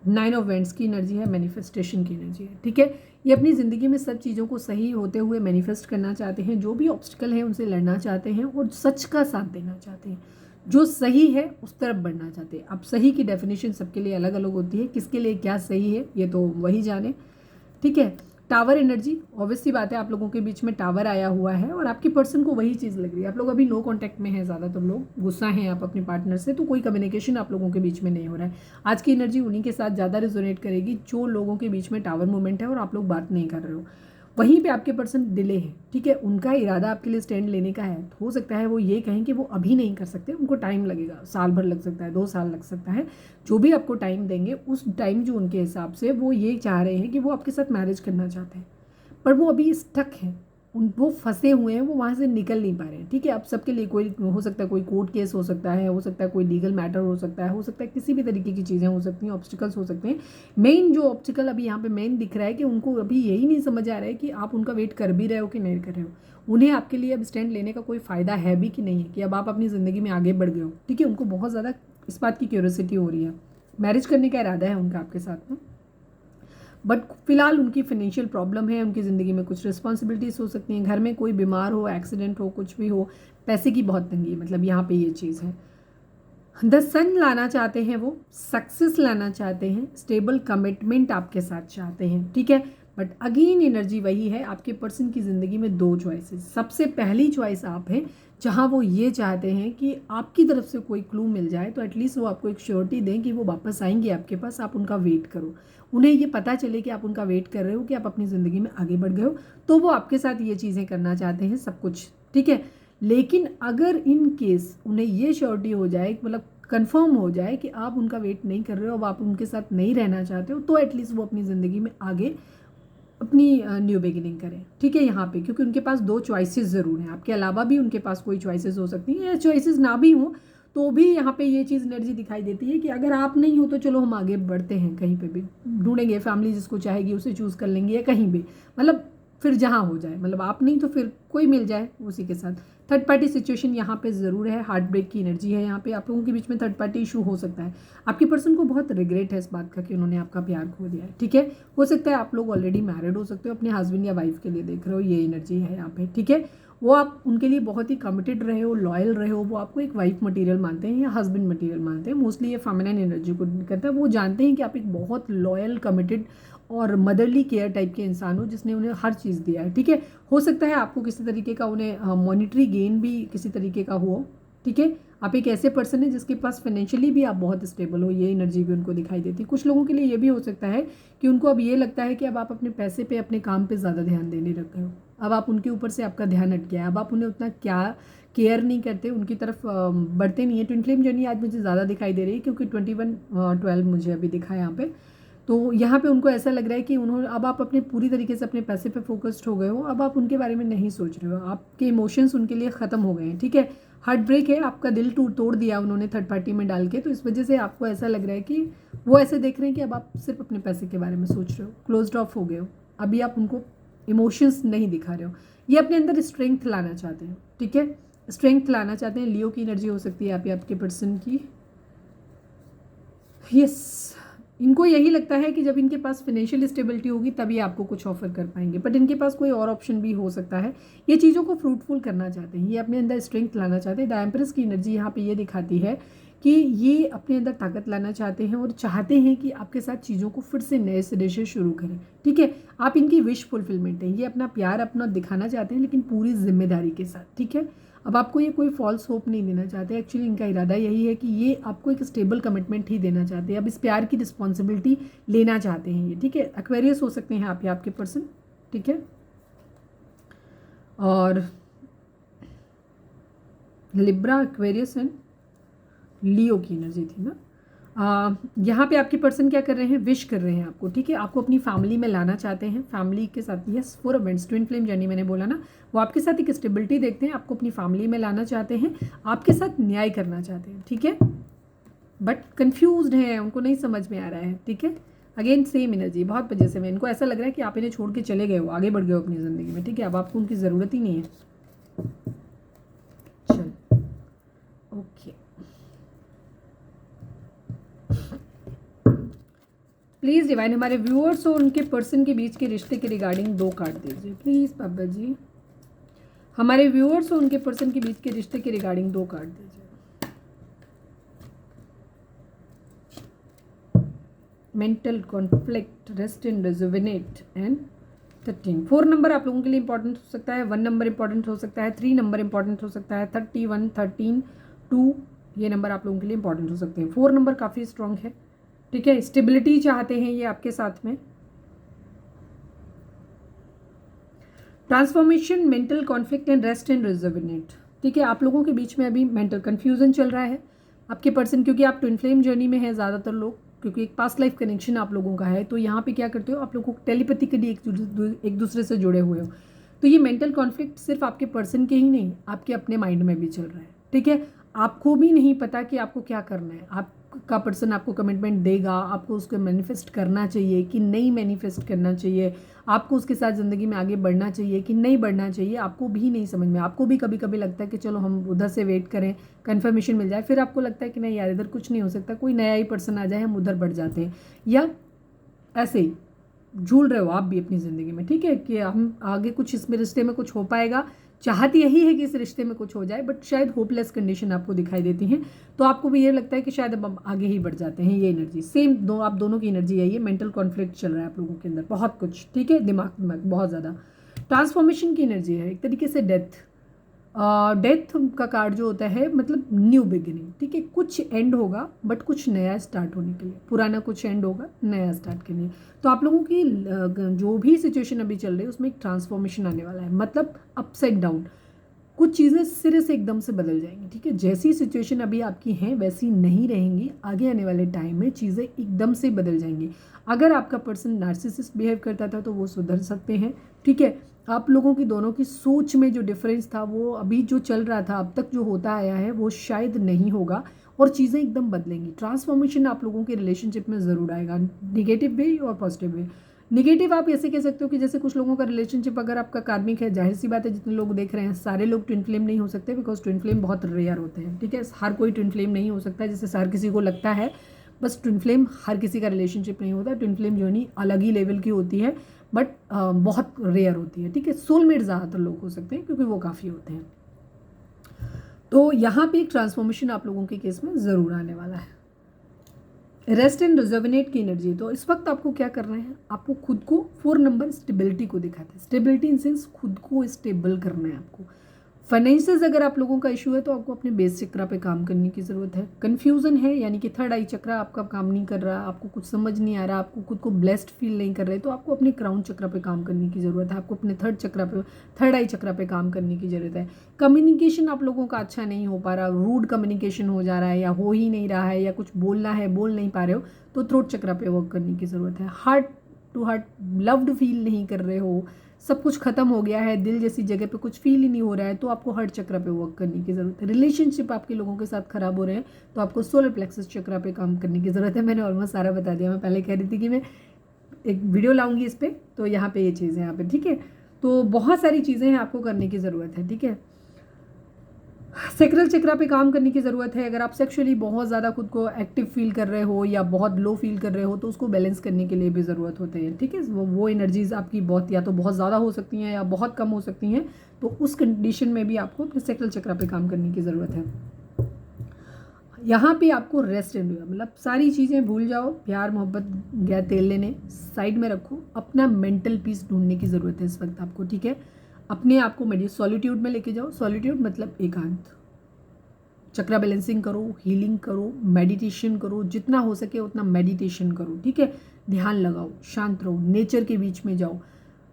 9 ऑफ वेंट्स की एनर्जी है, मैनिफेस्टेशन की एनर्जी है, ठीक है। ये अपनी ज़िंदगी में सब चीज़ों को सही होते हुए मैनिफेस्ट करना चाहते हैं, जो भी ऑब्स्टिकल है उनसे लड़ना चाहते हैं और सच का साथ देना चाहते हैं, जो सही है उस तरफ बढ़ना चाहते हैं। अब सही की डेफिनेशन सबके लिए अलग अलग होती है, किसके लिए क्या सही है ये तो वही जाने, ठीक है। टावर एनर्जी, ऑब्वियसली बात है आप लोगों के बीच में टावर आया हुआ है और आपकी पर्सन को वही चीज़ लग रही है। आप लोग अभी नो कांटेक्ट में हैं, ज़्यादातर लोग गुस्सा हैं आप अपने पार्टनर से, तो कोई कम्युनिकेशन आप लोगों के बीच में नहीं हो रहा है। आज की एनर्जी उन्हीं के साथ ज़्यादा रिजोनेट करेगी जो लोगों के बीच में टावर मूवमेंट है और आप लोग बात नहीं कर रहे हो। वहीं पे आपके पर्सन डिले है, ठीक है। उनका इरादा आपके लिए स्टैंड लेने का है, हो सकता है वो ये कहें कि वो अभी नहीं कर सकते, उनको टाइम लगेगा, साल भर लग सकता है, 2 साल लग सकता है। जो भी आपको टाइम देंगे उस टाइम जो उनके हिसाब से वो ये चाह रहे हैं कि वो आपके साथ मैरिज करना चाहते हैं, पर वो अभी स्टक हैं, वो फंसे हुए हैं, वो वहाँ से निकल नहीं पा रहे हैं, ठीक है। अब सबके लिए कोई हो सकता है, कोई कोर्ट केस हो सकता है, हो सकता है कोई लीगल मैटर हो सकता है, हो सकता है किसी भी तरीके की चीज़ें हो सकती हैं, ऑब्स्टिकल्स हो सकते हैं। मेन जो ऑब्स्टिकल अभी यहाँ पे मेन दिख रहा है कि उनको अभी यही नहीं समझ आ रहा है कि आप उनका वेट कर भी रहे हो कि नहीं कर रहे हो। उन्हें आपके लिए अब स्टैंड लेने का कोई फ़ायदा है भी कि नहीं है, कि अब आप अपनी ज़िंदगी में आगे बढ़ गए हो, ठीक है। उनको बहुत ज़्यादा इस बात की क्यूरियोसिटी हो रही है, मैरिज करने का इरादा है उनका आपके साथ में, बट फिलहाल उनकी फाइनेंशियल प्रॉब्लम है, उनकी ज़िंदगी में कुछ रिस्पॉन्सिबिलिटीज़ हो सकती हैं, घर में कोई बीमार हो, एक्सीडेंट हो, कुछ भी हो, पैसे की बहुत तंगी है, मतलब यहाँ पे ये चीज़ है। द सन लाना चाहते हैं, वो सक्सेस लाना चाहते हैं, स्टेबल कमिटमेंट आपके साथ चाहते हैं, ठीक है। बट अगेन एनर्जी वही है, आपके पर्सन की ज़िंदगी में 2 चॉइसेस। सबसे पहली चॉइस आप है जहाँ वो ये चाहते हैं कि आपकी तरफ से कोई क्लू मिल जाए तो एटलीस्ट वो आपको एक श्योरिटी दें कि वो वापस आएंगे आपके पास, आप उनका वेट करो, उन्हें ये पता चले कि आप उनका वेट कर रहे हो, कि आप अपनी ज़िंदगी में आगे बढ़ गए हो, तो वो आपके साथ ये चीज़ें करना चाहते हैं सब कुछ, ठीक है। लेकिन अगर इन केस उन्हें ये श्योरिटी हो जाए, मतलब कंफर्म हो जाए कि आप उनका वेट नहीं कर रहे हो, अब आप उनके साथ नहीं रहना चाहते हो, तो एटलीस्ट वो अपनी ज़िंदगी में आगे अपनी न्यू बिगिनिंग करें, ठीक है। यहाँ पे क्योंकि उनके पास 2 चॉइसेस ज़रूर हैं, आपके अलावा भी उनके पास कोई चॉइसेस हो सकती हैं, या चॉइसेस ना भी हों तो भी यहाँ पे ये चीज़ एनर्जी दिखाई देती है कि अगर आप नहीं हो तो चलो हम आगे बढ़ते हैं, कहीं पे भी ढूंढेंगे, फैमिली जिसको चाहेगी उसे चूज़ कर लेंगे, या कहीं भी, मतलब फिर जहाँ हो जाए, मतलब आप नहीं तो फिर कोई मिल जाए उसी के साथ। थर्ड पार्टी सिचुएशन यहाँ पे ज़रूर है, हार्ट ब्रेक की एनर्जी है यहाँ पे, आप लोगों के बीच में थर्ड पार्टी इशू हो सकता है। आपकी पर्सन को बहुत रिग्रेट है इस बात का कि उन्होंने आपका प्यार खो दिया है, ठीक है। हो सकता है आप लोग ऑलरेडी मैरिड हो सकते हो, अपने हस्बैंड या वाइफ के लिए देख रहे हो, ये एनर्जी है यहाँ पे, ठीक है। वो आप उनके लिए बहुत ही कमिटेड रहे हो, लॉयल रहे हो, वो आपको एक वाइफ मटेरियल मानते हैं या हस्बैंड मटेरियल मानते हैं, मोस्टली ये फेमिनिन एनर्जी को करता है। वो जानते हैं कि आप एक बहुत लॉयल, कमिटेड और मदरली केयर टाइप के इंसान हो, जिसने उन्हें हर चीज़ दिया है, ठीक है। हो सकता है आपको किसी तरीके का उन्हें मॉनिटरी गेन भी किसी तरीके का हो, ठीक है। आप एक ऐसे पर्सन है जिसके पास फाइनेंशियली भी आप बहुत स्टेबल हो, ये एनर्जी भी उनको दिखाई देती है। कुछ लोगों के लिए ये भी हो सकता है कि उनको अब ये लगता है कि अब आप अपने पैसे पे, अपने काम पे ज़्यादा ध्यान देने लग गए हो, अब आप उनके ऊपर से आपका ध्यान हट गया है, अब आप उन्हें उतना क्या केयर नहीं करते, उनकी तरफ बढ़ते नहीं है। ट्विन फ्लेम जर्नी आज मुझे ज़्यादा दिखाई दे रही है क्योंकि 21-12 मुझे अभी दिखा है यहाँ पे। तो यहाँ पे उनको ऐसा लग रहा है कि उन्होंने, अब आप अपने पूरी तरीके से अपने पैसे पे फोकस्ड हो गए हो, अब आप उनके बारे में नहीं सोच रहे हो, आपके इमोशंस उनके लिए ख़त्म हो गए हैं, ठीक है। हार्ट ब्रेक है, आपका दिल तोड़ दिया उन्होंने थर्ड पार्टी में डाल के, तो इस वजह से आपको ऐसा लग रहा है कि वो ऐसे देख रहे हैं कि अब आप सिर्फ अपने पैसे के बारे में सोच रहे हो, क्लोज्ड ऑफ हो गए हो, अभी आप उनको इमोशंस नहीं दिखा रहे हो। ये अपने अंदर स्ट्रेंथ लाना चाहते हैं, ठीक है, स्ट्रेंथ लाना चाहते हैं। लियो की एनर्जी हो सकती है आपके पर्सन की, यस। इनको यही लगता है कि जब इनके पास फाइनेंशियल स्टेबिलिटी होगी तभी आपको कुछ ऑफर कर पाएंगे, बट इनके पास कोई और ऑप्शन भी हो सकता है। ये चीज़ों को फ्रूटफुल करना चाहते हैं, ये अपने अंदर स्ट्रेंथ लाना चाहते हैं। द एम्प्रेस की एनर्जी यहाँ पे ये दिखाती है कि ये अपने अंदर ताकत लाना चाहते हैं और चाहते हैं कि आपके साथ चीज़ों को फिर से नए सिरे से शुरू करें, ठीक है। आप इनकी विश फुलफिलमेंट है, ये अपना प्यार अपना दिखाना चाहते हैं लेकिन पूरी जिम्मेदारी के साथ, ठीक है। अब आपको ये कोई फॉल्स होप नहीं देना चाहते, एक्चुअली इनका इरादा यही है कि ये आपको एक स्टेबल कमिटमेंट ही देना चाहते हैं, अब इस प्यार की रिस्पॉन्सिबिलिटी लेना चाहते हैं ये, ठीक है। एक्वेरियस हो सकते हैं आप या आपके पर्सन, ठीक है। और लिब्रा, एक्वेरियस एंड लियो की एनर्जी थी ना। यहाँ पे आपके पर्सन क्या कर रहे हैं, विश कर रहे हैं आपको, ठीक है। आपको अपनी फैमिली में लाना चाहते हैं, फैमिली के साथ, yes, 4 events, twin flame journey मैंने बोला ना, वो आपके साथ एक स्टेबिलिटी देखते हैं, आपको अपनी फैमिली में लाना चाहते हैं, आपके साथ न्याय करना चाहते हैं, ठीक है। बट कन्फ्यूज्ड हैं, उनको नहीं समझ में आ रहा है, ठीक है। अगेन सेम एनर्जी, बहुत वजह से मैं, इनको ऐसा लग रहा है कि आप इन्हें छोड़ के चले गए हो, आगे बढ़ गए हो अपनी ज़िंदगी में, ठीक है। अब आपको उनकी ज़रूरत ही नहीं है। चल, ओके, प्लीज़ डिवाइन हमारे व्यूअर्स और उनके पर्सन के बीच के रिश्ते के रिगार्डिंग 2 कार्ड दीजिए प्लीज़ पापा जी। हमारे व्यूअर्स और उनके पर्सन के बीच के रिश्ते के रिगार्डिंग 2 कार्ड दीजिए। Mental conflict, rest and rejuvenate and 13। 4 number आप लोगों के लिए इंपॉर्टेंट हो सकता है, 1 नंबर इंपॉर्टेंट हो सकता है, 3 नंबर इंपॉर्टेंट हो सकता है, 31, 13, 2 ये नंबर आप लोगों के लिए इंपॉर्टेंट हो सकते हैं। 4 नंबर काफ़ी स्ट्रॉन्ग है, ठीक है। स्टेबिलिटी चाहते हैं ये आपके साथ में, transformation, mental conflict and rest and rejuvenate, ठीक है। आप लोगों के बीच में अभी मेंटल कन्फ्यूजन चल रहा है, आपके पर्सन, क्योंकि आप ट्विन फ्लेम जर्नी में है ज़्यादातर लोग, क्योंकि एक पास्ट लाइफ कनेक्शन आप लोगों का है, तो यहाँ पे क्या करते हो आप लोगों को टेलीपैथिकली एक दूसरे से जुड़े हुए हो, तो ये मेंटल कॉन्फ्लिक्ट सिर्फ आपके पर्सन के ही नहीं, आपके अपने माइंड में भी चल रहा है, ठीक है। आपको भी नहीं पता कि आपको क्या करना है, आपका पर्सन आपको कमिटमेंट देगा, आपको उसको मैनिफेस्ट करना चाहिए कि नहीं मैनिफेस्ट करना चाहिए, आपको उसके साथ ज़िंदगी में आगे बढ़ना चाहिए कि नहीं बढ़ना चाहिए, आपको भी नहीं समझ में। आपको भी कभी कभी लगता है कि चलो हम उधर से वेट करें, कन्फर्मेशन मिल जाए, फिर आपको लगता है कि नहीं यार इधर कुछ नहीं हो सकता, कोई नया ही पर्सन आ जाए, हम उधर बढ़ जाते हैं, या ऐसे ही झूल रहे हो आप भी अपनी ज़िंदगी में, ठीक है, कि हम आगे कुछ इसमें रिश्ते में कुछ हो पाएगा, चाहत यही है कि इस रिश्ते में कुछ हो जाए, बट शायद होपलेस कंडीशन आपको दिखाई देती हैं, तो आपको भी ये लगता है कि शायद अब हम आगे ही बढ़ जाते हैं। ये एनर्जी सेम आप दोनों की एनर्जी है, ये मेंटल कॉन्फ्लिक्ट चल रहा है आप लोगों के अंदर बहुत कुछ, ठीक है, दिमाग बहुत ज़्यादा। ट्रांसफॉर्मेशन की एनर्जी है, एक तरीके से डेथ, डेथ का कार्ड जो होता है मतलब न्यू बिगिनिंग, ठीक है, कुछ एंड होगा बट कुछ नया स्टार्ट होने के लिए, पुराना कुछ एंड होगा नया स्टार्ट के लिए। तो आप लोगों की जो भी सिचुएशन अभी चल रही है उसमें एक ट्रांसफॉर्मेशन आने वाला है, मतलब अपसाइड डाउन, कुछ चीज़ें सिरे से एकदम से बदल जाएंगी, ठीक है। जैसी सिचुएशन अभी आपकी हैं वैसी नहीं रहेंगी, आगे आने वाले टाइम में चीज़ें एकदम से बदल जाएंगी। अगर आपका पर्सन नार्सिसिस्ट बिहेव करता था तो वो सुधर सकते हैं, ठीक है। आप लोगों की दोनों की सोच में जो डिफरेंस था वो अभी जो चल रहा था अब तक जो होता आया है वो शायद नहीं होगा, और चीज़ें एकदम बदलेंगी। ट्रांसफॉर्मेशन आप लोगों के रिलेशनशिप में ज़रूर आएगा, निगेटिव वे और पॉजिटिव वे। निगेटिव आप ऐसे कह सकते हो कि जैसे कुछ लोगों का रिलेशनशिप अगर आपका कार्मिक है, जाहिर सी बात है जितने लोग देख रहे हैं सारे लोग ट्विन फ्लेम नहीं हो सकते, बिकॉज ट्विन फ्लेम बहुत रेयर होते हैं, ठीक है। हर कोई ट्विन फ्लेम नहीं हो सकता, जैसे हर किसी को लगता है, बस ट्विन फ्लेम हर किसी का रिलेशनशिप नहीं होता। ट्विन फ्लेम जर्नी अलग ही लेवल की होती है, बट बहुत रेयर होती है, ठीक है। सोलमेट ज़्यादातर लोग हो सकते हैं क्योंकि वो काफ़ी होते हैं। तो यहाँ पे एक ट्रांसफॉर्मेशन आप लोगों के केस में ज़रूर आने वाला है। रेस्ट एंड रिजर्विनेट की एनर्जी, तो इस वक्त आपको क्या करना है, आपको खुद को 4 नंबर स्टेबिलिटी को दिखाते हैं। स्टेबिलिटी इन सेंस खुद को स्टेबल करना है आपको। फाइनेंसेस अगर आप लोगों का इशू है तो आपको अपने बेस चक्रा पे काम करने की ज़रूरत है। कन्फ्यूज़न है यानी कि थर्ड आई चक्रा आपका काम नहीं कर रहा, आपको कुछ समझ नहीं आ रहा, आपको खुद को ब्लेस्ड फील नहीं कर रहे, तो आपको अपने क्राउन चक्रा पे काम करने की ज़रूरत है। आपको अपने थर्ड आई चक्रा पे काम करने की ज़रूरत है। कम्युनिकेशन आप लोगों का अच्छा नहीं हो पा रहा, रूड कम्युनिकेशन हो जा रहा है या हो ही नहीं रहा है, या कुछ बोलना है बोल नहीं पा रहे हो, तो थ्रोट चक्रा पे वर्क करने की ज़रूरत है। Heart to heart loved feel नहीं कर रहे हो, सब कुछ खत्म हो गया है, दिल जैसी जगह पे कुछ फील ही नहीं हो रहा है, तो आपको हार्ट चक्र पे वर्क करने की ज़रूरत है। रिलेशनशिप आपके लोगों के साथ खराब हो रहे हैं तो आपको सोलर प्लेक्सस चक्र पे काम करने की ज़रूरत है। मैंने ऑलमोस्ट सारा बता दिया। मैं पहले कह रही थी कि मैं एक वीडियो लाऊंगी इस पर, तो यहाँ पे ये चीज़ है यहाँ पे, ठीक है। तो बहुत सारी चीज़ें हैं आपको करने की ज़रूरत है, ठीक है। सेक्रल चक्रा पे काम करने की ज़रूरत है। अगर आप सेक्सुअली बहुत ज़्यादा खुद को एक्टिव फील कर रहे हो या बहुत लो फील कर रहे हो तो उसको बैलेंस करने के लिए भी ज़रूरत होती है, ठीक है। वो एनर्जीज आपकी बहुत या तो बहुत ज़्यादा हो सकती हैं या बहुत कम हो सकती हैं, तो उस कंडीशन में भी आपको अपने सेक्रल चक्रा पे काम करने की ज़रूरत है। यहाँ पे आपको रेस्ट एंड मतलब सारी चीज़ें भूल जाओ, प्यार मोहब्बत गया तेल लेने साइड में रखो, अपना मेंटल पीस ढूंढने की ज़रूरत है इस वक्त आपको, ठीक है। अपने आप को सॉलिट्यूड में लेके जाओ। सॉलिट्यूड मतलब एकांत। चक्रा बैलेंसिंग करो, हीलिंग करो, मेडिटेशन करो, जितना हो सके उतना मेडिटेशन करो, ठीक है। ध्यान लगाओ, शांत रहो, नेचर के बीच में जाओ,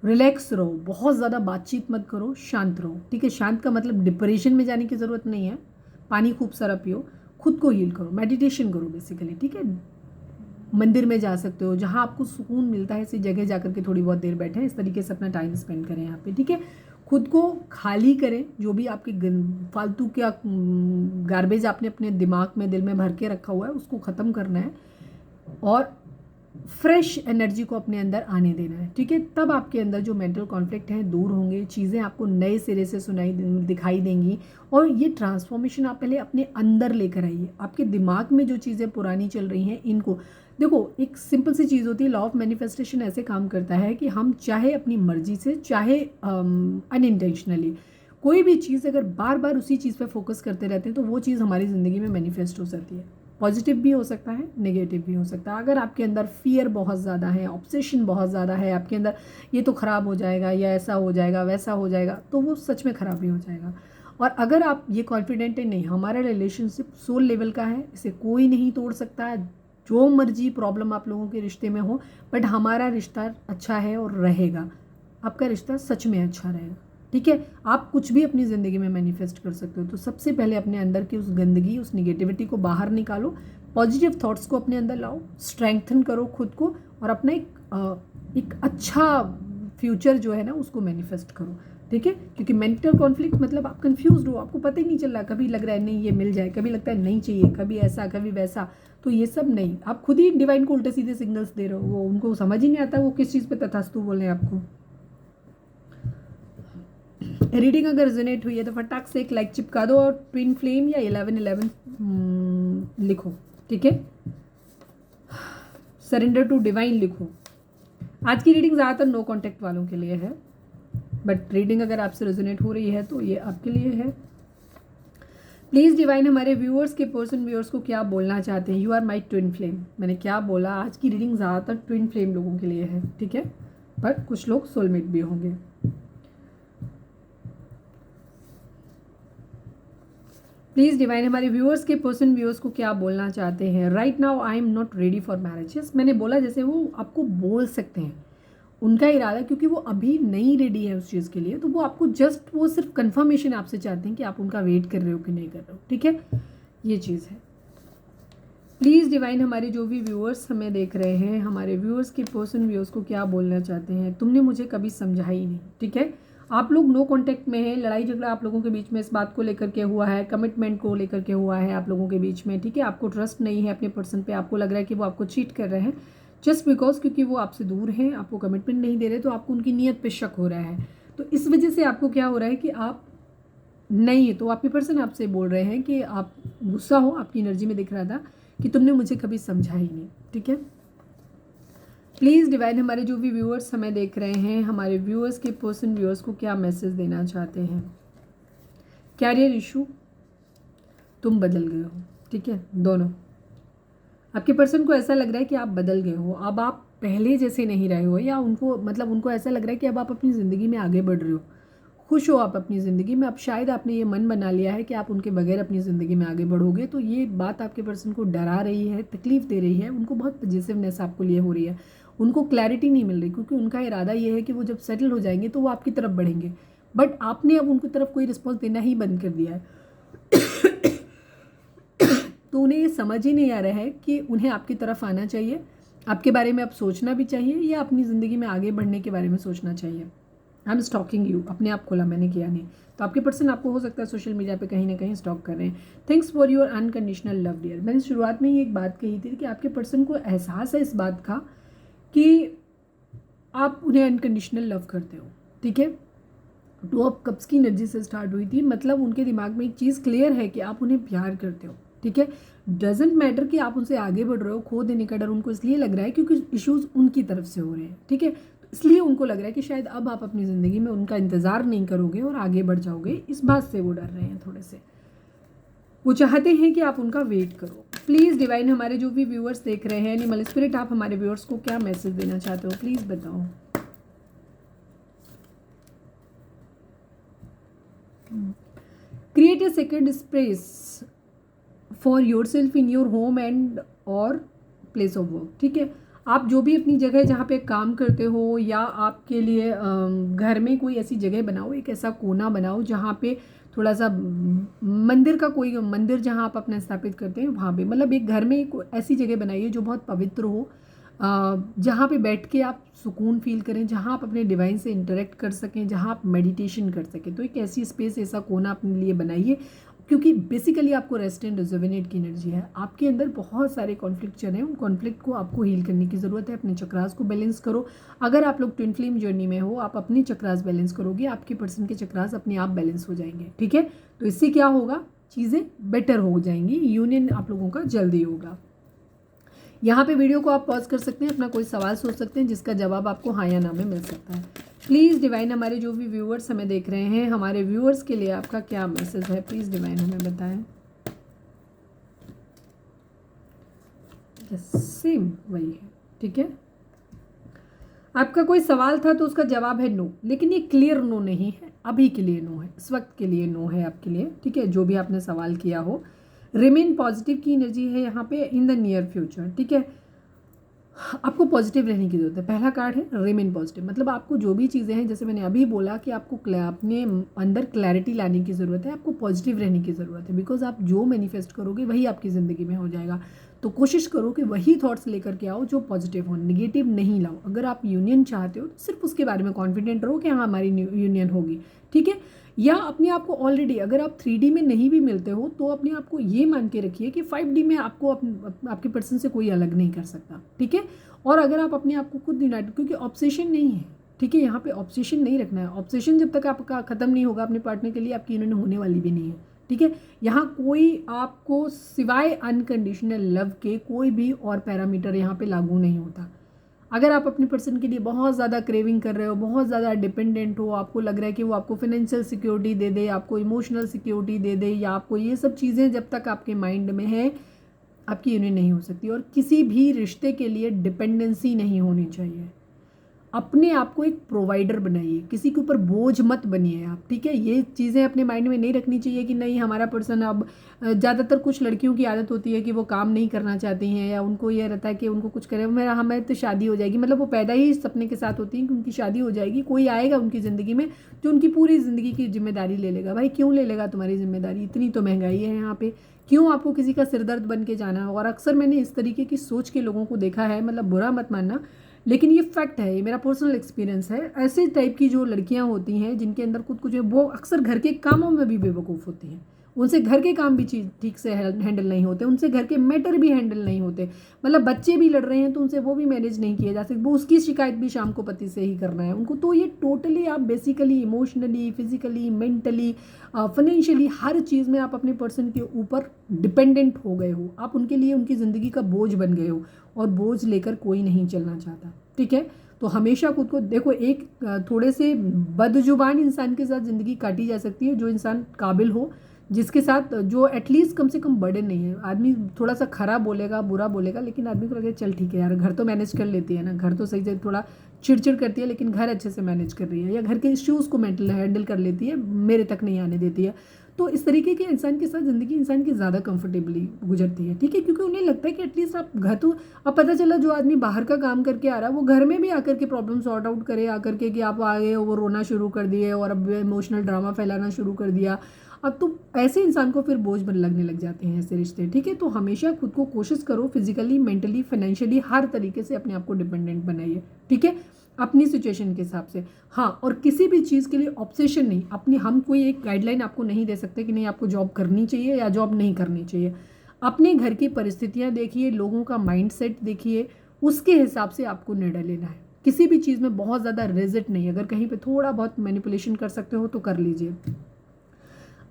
रिलैक्स रहो, बहुत ज़्यादा बातचीत मत करो, शांत रहो, ठीक है। शांत का मतलब डिप्रेशन में जाने की ज़रूरत नहीं है, पानी खूब सारा पियो, खुद को हील करो, मेडिटेशन करो बेसिकली, ठीक है। मंदिर में जा सकते हो, जहाँ आपको सुकून मिलता है ऐसी जगह जाकर के थोड़ी बहुत देर बैठें, इस तरीके से अपना टाइम स्पेंड करें यहाँ पे, ठीक है। खुद को खाली करें, जो भी आपके फालतू क्या गार्बेज आपने अपने दिमाग में दिल में भर के रखा हुआ है उसको ख़त्म करना है और फ्रेश एनर्जी को अपने अंदर आने देना है, ठीक है। तब आपके अंदर जो मेंटल कॉन्फ्लिक्ट हैं दूर होंगे, चीज़ें आपको नए सिरे से दिखाई देंगी, और ये ट्रांसफॉर्मेशन आप पहले अपने अंदर लेकर आइए। आपके दिमाग में जो चीज़ें पुरानी चल रही हैं इनको देखो, एक सिंपल सी चीज़ होती है, लॉ ऑफ मैनिफेस्टेशन ऐसे काम करता है कि हम चाहे अपनी मर्जी से चाहे अनइंटेंशनली कोई भी चीज़ अगर बार बार उसी चीज़ पे फोकस करते रहते हैं तो वो चीज़ हमारी ज़िंदगी में मैनिफेस्ट हो जाती है। पॉजिटिव भी हो सकता है, नेगेटिव भी हो सकता है। अगर आपके अंदर फियर बहुत ज़्यादा है, ऑब्सेशन बहुत ज़्यादा है आपके अंदर, ये तो ख़राब हो जाएगा या ऐसा हो जाएगा वैसा हो जाएगा, तो वो सच में ख़राब ही हो जाएगा। और अगर आप ये कॉन्फिडेंट है नहीं, हमारा रिलेशनशिप सोल लेवल का है, इसे कोई नहीं तोड़ सकता, जो मर्जी प्रॉब्लम आप लोगों के रिश्ते में हो, बट हमारा रिश्ता अच्छा है और रहेगा, आपका रिश्ता सच में अच्छा रहेगा, ठीक है। आप कुछ भी अपनी ज़िंदगी में मैनिफेस्ट कर सकते हो। तो सबसे पहले अपने अंदर की उस गंदगी, उस निगेटिविटी को बाहर निकालो, पॉजिटिव थॉट्स को अपने अंदर लाओ, स्ट्रेंथन करो खुद को, और अपना एक अच्छा फ्यूचर जो है ना उसको मैनिफेस्ट करो, ठीक है। क्योंकि मेंटल कॉन्फ्लिक्ट मतलब आप कंफ्यूज हो, आपको पता ही नहीं चल रहा, कभी लग रहा है नहीं ये मिल जाए, कभी लगता है नहीं चाहिए, कभी ऐसा कभी वैसा, तो ये सब नहीं, आप खुद ही डिवाइन को उल्टे सीधे सिग्नल्स दे रहे हो, वो उनको समझ ही नहीं आता वो किस चीज़ पे तथास्तु बोल रहे हैं आपको। रीडिंग अगर रिजोनेट हुई है तो फटाक से एक लाइक चिपका दो और ट्विन फ्लेम या 1111 लिखो, ठीक है। सरेंडर टू डिवाइन लिखो। आज की रीडिंग ज़्यादातर नो कॉन्टेक्ट वालों के लिए है, बट रीडिंग अगर आपसे रेजोनेट हो रही है तो ये आपके लिए है। प्लीज़ डिवाइन हमारे व्यूअर्स के पर्सन व्यूअर्स को क्या बोलना चाहते हैं। You are my twin flame, मैंने क्या बोला, आज की रीडिंग ज़्यादातर ट्विन फ्लेम लोगों के लिए है, ठीक है, पर कुछ लोग सोलमेट भी होंगे। प्लीज़ डिवाइन हमारे व्यूअर्स के पर्सन व्यूअर्स को क्या बोलना चाहते हैं। Right now I am not ready for marriage. मैंने बोला जैसे वो आपको बोल सकते हैं उनका इरादा, क्योंकि वो अभी नहीं रेडी है उस चीज़ के लिए, तो वो आपको जस्ट वो सिर्फ कंफर्मेशन आपसे चाहते हैं कि आप उनका वेट कर रहे हो कि नहीं कर रहे हो। ठीक है, ये चीज़ है। प्लीज़ डिवाइन हमारे जो भी व्यूअर्स हमें देख रहे हैं, हमारे व्यूअर्स के पर्सन व्यूअर्स को क्या बोलना चाहते हैं। तुमने मुझे कभी समझा ही नहीं। ठीक है, आप लोग नो कांटेक्ट में हैं, लड़ाई झगड़ा आप लोगों के बीच में इस बात को लेकर के हुआ है, कमिटमेंट को लेकर के हुआ है आप लोगों के बीच में। ठीक है, आपको ट्रस्ट नहीं है अपने पर्सन पे, आपको लग रहा है कि वो आपको चीट कर रहे हैं जस्ट बिकॉज क्योंकि वो आपसे दूर हैं, आपको कमिटमेंट नहीं दे रहे, तो आपको उनकी नीयत पे शक हो रहा है। तो इस वजह से आपको क्या हो रहा है कि आप नहीं है, तो आपके पर्सन आपसे बोल रहे हैं कि आप गुस्सा हो, आपकी एनर्जी में दिख रहा था कि तुमने मुझे कभी समझा ही नहीं। ठीक है, प्लीज़ डिवाइन हमारे जो भी व्यूअर्स हमें देख रहे हैं, हमारे व्यूअर्स के पर्सन व्यूअर्स को क्या मैसेज देना चाहते हैं। कैरियर इशू, तुम बदल गए हो। ठीक है, दोनों आपके पर्सन को ऐसा लग रहा है कि आप बदल गए हो, अब आप पहले जैसे नहीं रहे हो, या उनको मतलब उनको ऐसा लग रहा है कि अब आप अपनी ज़िंदगी में आगे बढ़ रहे हो, खुश हो आप अपनी ज़िंदगी में। अब शायद आपने ये मन बना लिया है कि आप उनके बगैर अपनी ज़िंदगी में आगे बढ़ोगे। तो ये बात आपके पर्सन को डरा रही है, तकलीफ दे रही है, उनको बहुत पॉजिटिवनेस आपको लिए हो रही है, उनको क्लैरिटी नहीं मिल रही, क्योंकि उनका इरादा ये है कि वो जब सेटल हो जाएंगे तो वो आपकी तरफ बढ़ेंगे, बट आपने अब उनकी तरफ कोई रिस्पॉन्स देना ही बंद कर दिया है। तो उन्हें ये समझ ही नहीं आ रहा है कि उन्हें आपकी तरफ आना चाहिए, आपके बारे में अब सोचना भी चाहिए, या अपनी ज़िंदगी में आगे बढ़ने के बारे में सोचना चाहिए। आई एम स्टॉकिंग यू, अपने आप खोला, मैंने किया नहीं। तो आपके पर्सन आपको हो सकता है सोशल मीडिया पे कहीं ना कहीं स्टॉक कर रहे हैं। Thanks for your unconditional love dear. मैंने शुरुआत में ही एक बात कही थी कि आपके पर्सन को एहसास है इस बात का कि आप उन्हें अनकंडीशनल लव करते हो। ठीक है, टू ऑफ कप्स की एनर्जी से स्टार्ट हुई थी, मतलब उनके दिमाग में एक चीज़ क्लियर है कि आप उन्हें प्यार करते हो। ठीक है, डजेंट मैटर कि आप उनसे आगे बढ़ रहे हो, खो देने का डर उनको इसलिए लग रहा है क्योंकि इश्यूज उनकी तरफ से हो रहे हैं। ठीक है, इसलिए उनको लग रहा है कि शायद अब आप अपनी ज़िंदगी में उनका इंतज़ार नहीं करोगे और आगे बढ़ जाओगे, इस बात से वो डर रहे हैं थोड़े से। वो चाहते हैं कि आप उनका वेट करो। प्लीज़ डिवाइन हमारे जो भी व्यूअर्स देख रहे हैं, एनिमल स्पिरिट आप हमारे व्यूअर्स को क्या मैसेज देना चाहते हो, प्लीज़ बताओ। Create a second space for your self in your home and और प्लेस ऑफ वर्क। ठीक है, आप जो भी अपनी जगह जहाँ पे काम करते हो, या आपके लिए घर में कोई ऐसी जगह बनाओ, एक ऐसा कोना बनाओ जहाँ पे थोड़ा सा मंदिर का कोई मंदिर जहाँ आप अपना स्थापित करते हैं वहाँ पे, मतलब एक घर में एक ऐसी जगह बनाइए जो बहुत पवित्र हो, जहाँ पे बैठ के आप सुकून फील करें, जहाँ आप अपने डिवाइन से इंटरेक्ट कर सकें, जहाँ आप मेडिटेशन कर सकें। तो एक ऐसी स्पेस, ऐसा कोना अपने लिए बनाइए, क्योंकि बेसिकली आपको रेस्ट एंड रिजुविनेट की एनर्जी है। आपके अंदर बहुत सारे कॉन्फ्लिक्ट चल रहे हैं, उन कॉन्फ्लिक्ट को आपको हील करने की ज़रूरत है। अपने चक्रास को बैलेंस करो। अगर आप लोग ट्विन फ्लेम जर्नी में हो, आप अपने चक्रास बैलेंस करोगे, आपके पर्सन के चक्रास अपने आप बैलेंस हो जाएंगे। ठीक है, तो इससे क्या होगा, चीज़ें बेटर हो जाएंगी, यूनियन आप लोगों का जल्दी होगा। यहाँ पे वीडियो को आप पॉज कर सकते हैं, अपना कोई सवाल सोच सकते हैं जिसका जवाब आपको हाँ या ना में मिल सकता है। प्लीज़ डिवाइन हमारे जो भी व्यूअर्स हमें देख रहे हैं, हमारे व्यूअर्स के लिए आपका क्या मैसेज है, प्लीज़ डिवाइन हमें बताएं। सेम वही है। ठीक है, आपका कोई सवाल था तो उसका जवाब है नो, लेकिन ये क्लियर नो नहीं है, अभी के लिए नो है, इस वक्त के लिए नो है आपके लिए। ठीक है, जो भी आपने सवाल किया हो, रिमेन पॉजिटिव की एनर्जी है यहाँ पे इन द नियर फ्यूचर। ठीक है, आपको पॉजिटिव रहने की ज़रूरत है। पहला कार्ड है रिमेन पॉजिटिव, मतलब आपको जो भी चीज़ें हैं, जैसे मैंने अभी बोला कि आपको अपने अंदर क्लैरिटी लाने की ज़रूरत है, आपको पॉजिटिव रहने की ज़रूरत है, बिकॉज आप जो मैनिफेस्ट करोगे वही आपकी ज़िंदगी में हो जाएगा। तो कोशिश करो कि वही थॉट्स लेकर के आओ जो पॉजिटिव हो, निगेटिव नहीं लाओ। अगर आप यूनियन चाहते हो तो सिर्फ उसके बारे में कॉन्फिडेंट रहो कि हाँ हमारी यूनियन होगी। ठीक है, या अपने आप को ऑलरेडी, अगर आप 3D में नहीं भी मिलते हो तो अपने आप को ये मान के रखिए कि 5D में आपको आपके पर्सन से कोई अलग नहीं कर सकता। ठीक है, और अगर आप अपने आप को खुद यूनाइट, क्योंकि ऑब्सेशन नहीं है। ठीक है, यहाँ पे ऑब्सेशन नहीं रखना है। ऑब्सेशन जब तक आपका खत्म नहीं होगा अपने पार्टनर के लिए, आपकी यूनियन होने वाली भी नहीं है। ठीक है, यहाँ कोई आपको सिवाय अनकंडीशनल लव के कोई भी और पैरामीटर यहाँ पे लागू नहीं होता। अगर आप अपने पर्सन के लिए बहुत ज़्यादा क्रेविंग कर रहे हो, बहुत ज़्यादा डिपेंडेंट हो, आपको लग रहा है कि वो आपको फाइनेंशियल सिक्योरिटी दे दे, आपको इमोशनल सिक्योरिटी दे दे, या आपको ये सब चीज़ें जब तक आपके माइंड में है, आपकी यूनियन नहीं हो सकती। और किसी भी रिश्ते के लिए डिपेंडेंसी नहीं होनी चाहिए। अपने आप को एक प्रोवाइडर बनाइए, किसी के ऊपर बोझ मत बनिए आप, ठीक है। ये चीज़ें अपने माइंड में नहीं रखनी चाहिए कि नहीं हमारा पर्सन अब ज़्यादातर कुछ लड़कियों की आदत होती है कि वो काम नहीं करना चाहती हैं, या उनको ये रहता है कि उनको कुछ करे मेरा हमें तो शादी हो जाएगी, मतलब वो पैदा ही इस सपने के साथ होती हैं कि उनकी शादी हो जाएगी, कोई आएगा उनकी ज़िंदगी में जो उनकी पूरी ज़िंदगी की जिम्मेदारी ले लेगा। भाई क्यों ले लेगा तुम्हारी जिम्मेदारी, इतनी तो महंगाई है यहाँ पे, क्यों आपको किसी का सिरदर्द बन के जाना है। और अक्सर मैंने इस तरीके की सोच के लोगों को देखा है, मतलब बुरा मत मानना, लेकिन ये फैक्ट है, ये मेरा पर्सनल एक्सपीरियंस है। ऐसे टाइप की जो लड़कियां होती हैं जिनके अंदर खुद कुछ है, वो अक्सर घर के कामों में भी बेवकूफ़ होती हैं, उनसे घर के काम भी चीज ठीक से हैंडल नहीं होते, उनसे घर के मैटर भी हैंडल नहीं होते, मतलब बच्चे भी लड़ रहे हैं तो उनसे वो भी मैनेज नहीं किया जा सकता, वो उसकी शिकायत भी शाम को पति से ही करना है उनको। तो ये टोटली आप basically emotionally, physically, mentally, financially हर चीज़ में आप अपने पर्सन के ऊपर डिपेंडेंट हो गए हो, आप उनके लिए उनकी ज़िंदगी का बोझ बन गए हो, और बोझ लेकर कोई नहीं चलना चाहता, ठीक है। तो हमेशा खुद को देखो, एक थोड़े से बदजुबान इंसान के साथ ज़िंदगी काटी जा सकती है, जो इंसान काबिल हो, जिसके साथ जो एटलीस्ट कम से कम बर्डन नहीं है। आदमी थोड़ा सा खराब बोलेगा, बुरा बोलेगा, लेकिन आदमी को लगेगा चल ठीक है यार, घर तो मैनेज कर लेती है ना, घर तो सही से थोड़ा चिड़चिड़ करती है लेकिन घर अच्छे से मैनेज कर रही है, या घर के इश्यूज़ को मेंटल हैंडल कर लेती है, मेरे तक नहीं आने देती है। तो इस तरीके के इंसान के साथ ज़िंदगी इंसान की ज़्यादा कंफर्टेबली गुजरती है, ठीक है, क्योंकि उन्हें लगता है कि एटलीस्ट आप घर तो, अब पता चला जो आदमी बाहर का काम करके आ रहा है वो घर में भी आकर के प्रॉब्लम सॉर्ट आउट करे, आकर के कि आप आ गए हो वो रोना शुरू कर दिए और अब इमोशनल ड्रामा फैलाना शुरू कर दिया। अब तो ऐसे इंसान को फिर बोझ बन लगने लग जाते हैं ऐसे रिश्ते, ठीक है। तो हमेशा खुद को कोशिश करो फिजिकली, मेंटली, फाइनेंशियली हर तरीके से अपने आप को डिपेंडेंट बनाइए, ठीक है, अपनी सिचुएशन के हिसाब से। हाँ, और किसी भी चीज़ के लिए ऑब्सेशन नहीं, अपनी हम कोई एक गाइडलाइन आपको नहीं दे सकते कि नहीं आपको जॉब करनी चाहिए या जॉब नहीं करनी चाहिए। अपने घर की परिस्थितियाँ देखिए, लोगों का माइंडसेट देखिए, उसके हिसाब से आपको निर्णय लेना है। किसी भी चीज़ में बहुत ज़्यादा रिजिड नहीं, अगर कहीं पे थोड़ा बहुत मैनिपुलेशन कर सकते हो तो कर लीजिए।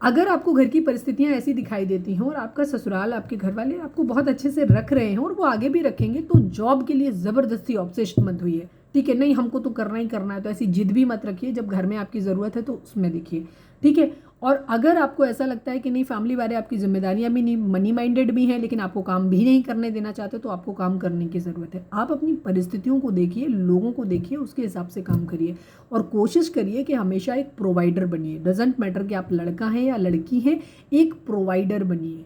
अगर आपको घर की परिस्थितियां ऐसी दिखाई देती हैं और आपका ससुराल, आपके घर वाले आपको बहुत अच्छे से रख रहे हैं और वो आगे भी रखेंगे, तो जॉब के लिए ज़बरदस्ती ऑब्सेस्ड मत हुई, ठीक है। नहीं हमको तो करना ही करना है, तो ऐसी जिद भी मत रखिए, जब घर में आपकी ज़रूरत है तो उसमें देखिए, ठीक है। और अगर आपको ऐसा लगता है कि नहीं फैमिली वाले आपकी जिम्मेदारियां भी नहीं, मनी माइंडेड भी हैं, लेकिन आपको काम भी नहीं करने देना चाहते, तो आपको काम करने की ज़रूरत है। आप अपनी परिस्थितियों को देखिए, लोगों को देखिए, उसके हिसाब से काम करिए और कोशिश करिए कि हमेशा एक प्रोवाइडर बनिए। डजेंट मैटर कि आप लड़का हैं या लड़की हैं, एक प्रोवाइडर बनिए।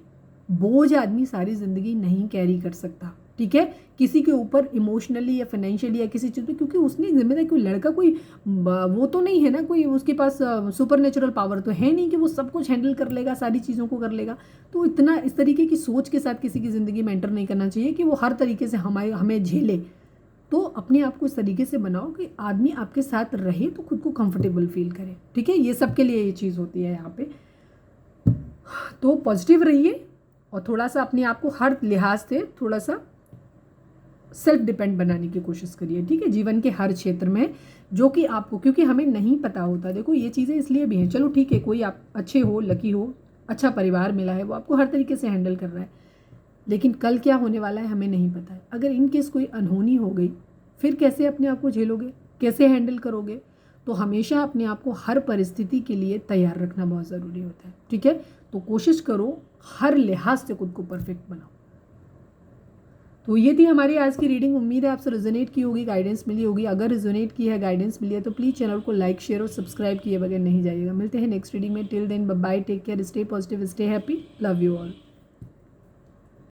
बोझ आदमी सारी ज़िंदगी नहीं कैरी कर सकता, ठीक है, किसी के ऊपर इमोशनली या फाइनेंशियली या किसी चीज़ पे, क्योंकि उसने जिम्मेदारी, कोई लड़का कोई वो तो नहीं है ना, कोई उसके पास सुपर नेचुरल पावर तो है नहीं कि वो सब कुछ हैंडल कर लेगा, सारी चीज़ों को कर लेगा। तो इतना इस तरीके की सोच के साथ किसी की ज़िंदगी में एंटर नहीं करना चाहिए कि वो हर तरीके से हमें झेले। तो अपने आप को इस तरीके से बनाओ कि आदमी आपके साथ रहे तो खुद को कंफर्टेबल फील करे, ठीक है। ये सब के लिए ये चीज़ होती है यहाँ पे। तो पॉजिटिव रहिए और थोड़ा सा अपने आप को हर लिहाज से थोड़ा सा सेल्फ डिपेंड बनाने की कोशिश करिए, ठीक है, जीवन के हर क्षेत्र में, जो कि आपको, क्योंकि हमें नहीं पता होता। देखो ये चीज़ें इसलिए भी हैं, चलो ठीक है, कोई आप अच्छे हो, लकी हो, अच्छा परिवार मिला है, वो आपको हर तरीके से हैंडल कर रहा है, लेकिन कल क्या होने वाला है हमें नहीं पता है। अगर इन केस कोई अनहोनी हो गई, फिर कैसे अपने आप को झेलोगे, कैसे हैंडल करोगे। तो हमेशा अपने आप को हर परिस्थिति के लिए तैयार रखना बहुत ज़रूरी होता है, ठीक है। तो कोशिश करो हर लिहाज से खुद को परफेक्ट बनाओ। तो ये थी हमारी आज की रीडिंग। उम्मीद है आपसे रिजोनेट की होगी, गाइडेंस मिली होगी। अगर रिजोनेट की है, गाइडेंस मिली है, तो प्लीज़ चैनल को लाइक, शेयर और सब्सक्राइब किए बगैर नहीं जाइएगा। मिलते हैं नेक्स्ट रीडिंग में। Till then bye bye, take care, stay positive, stay happy, love you all.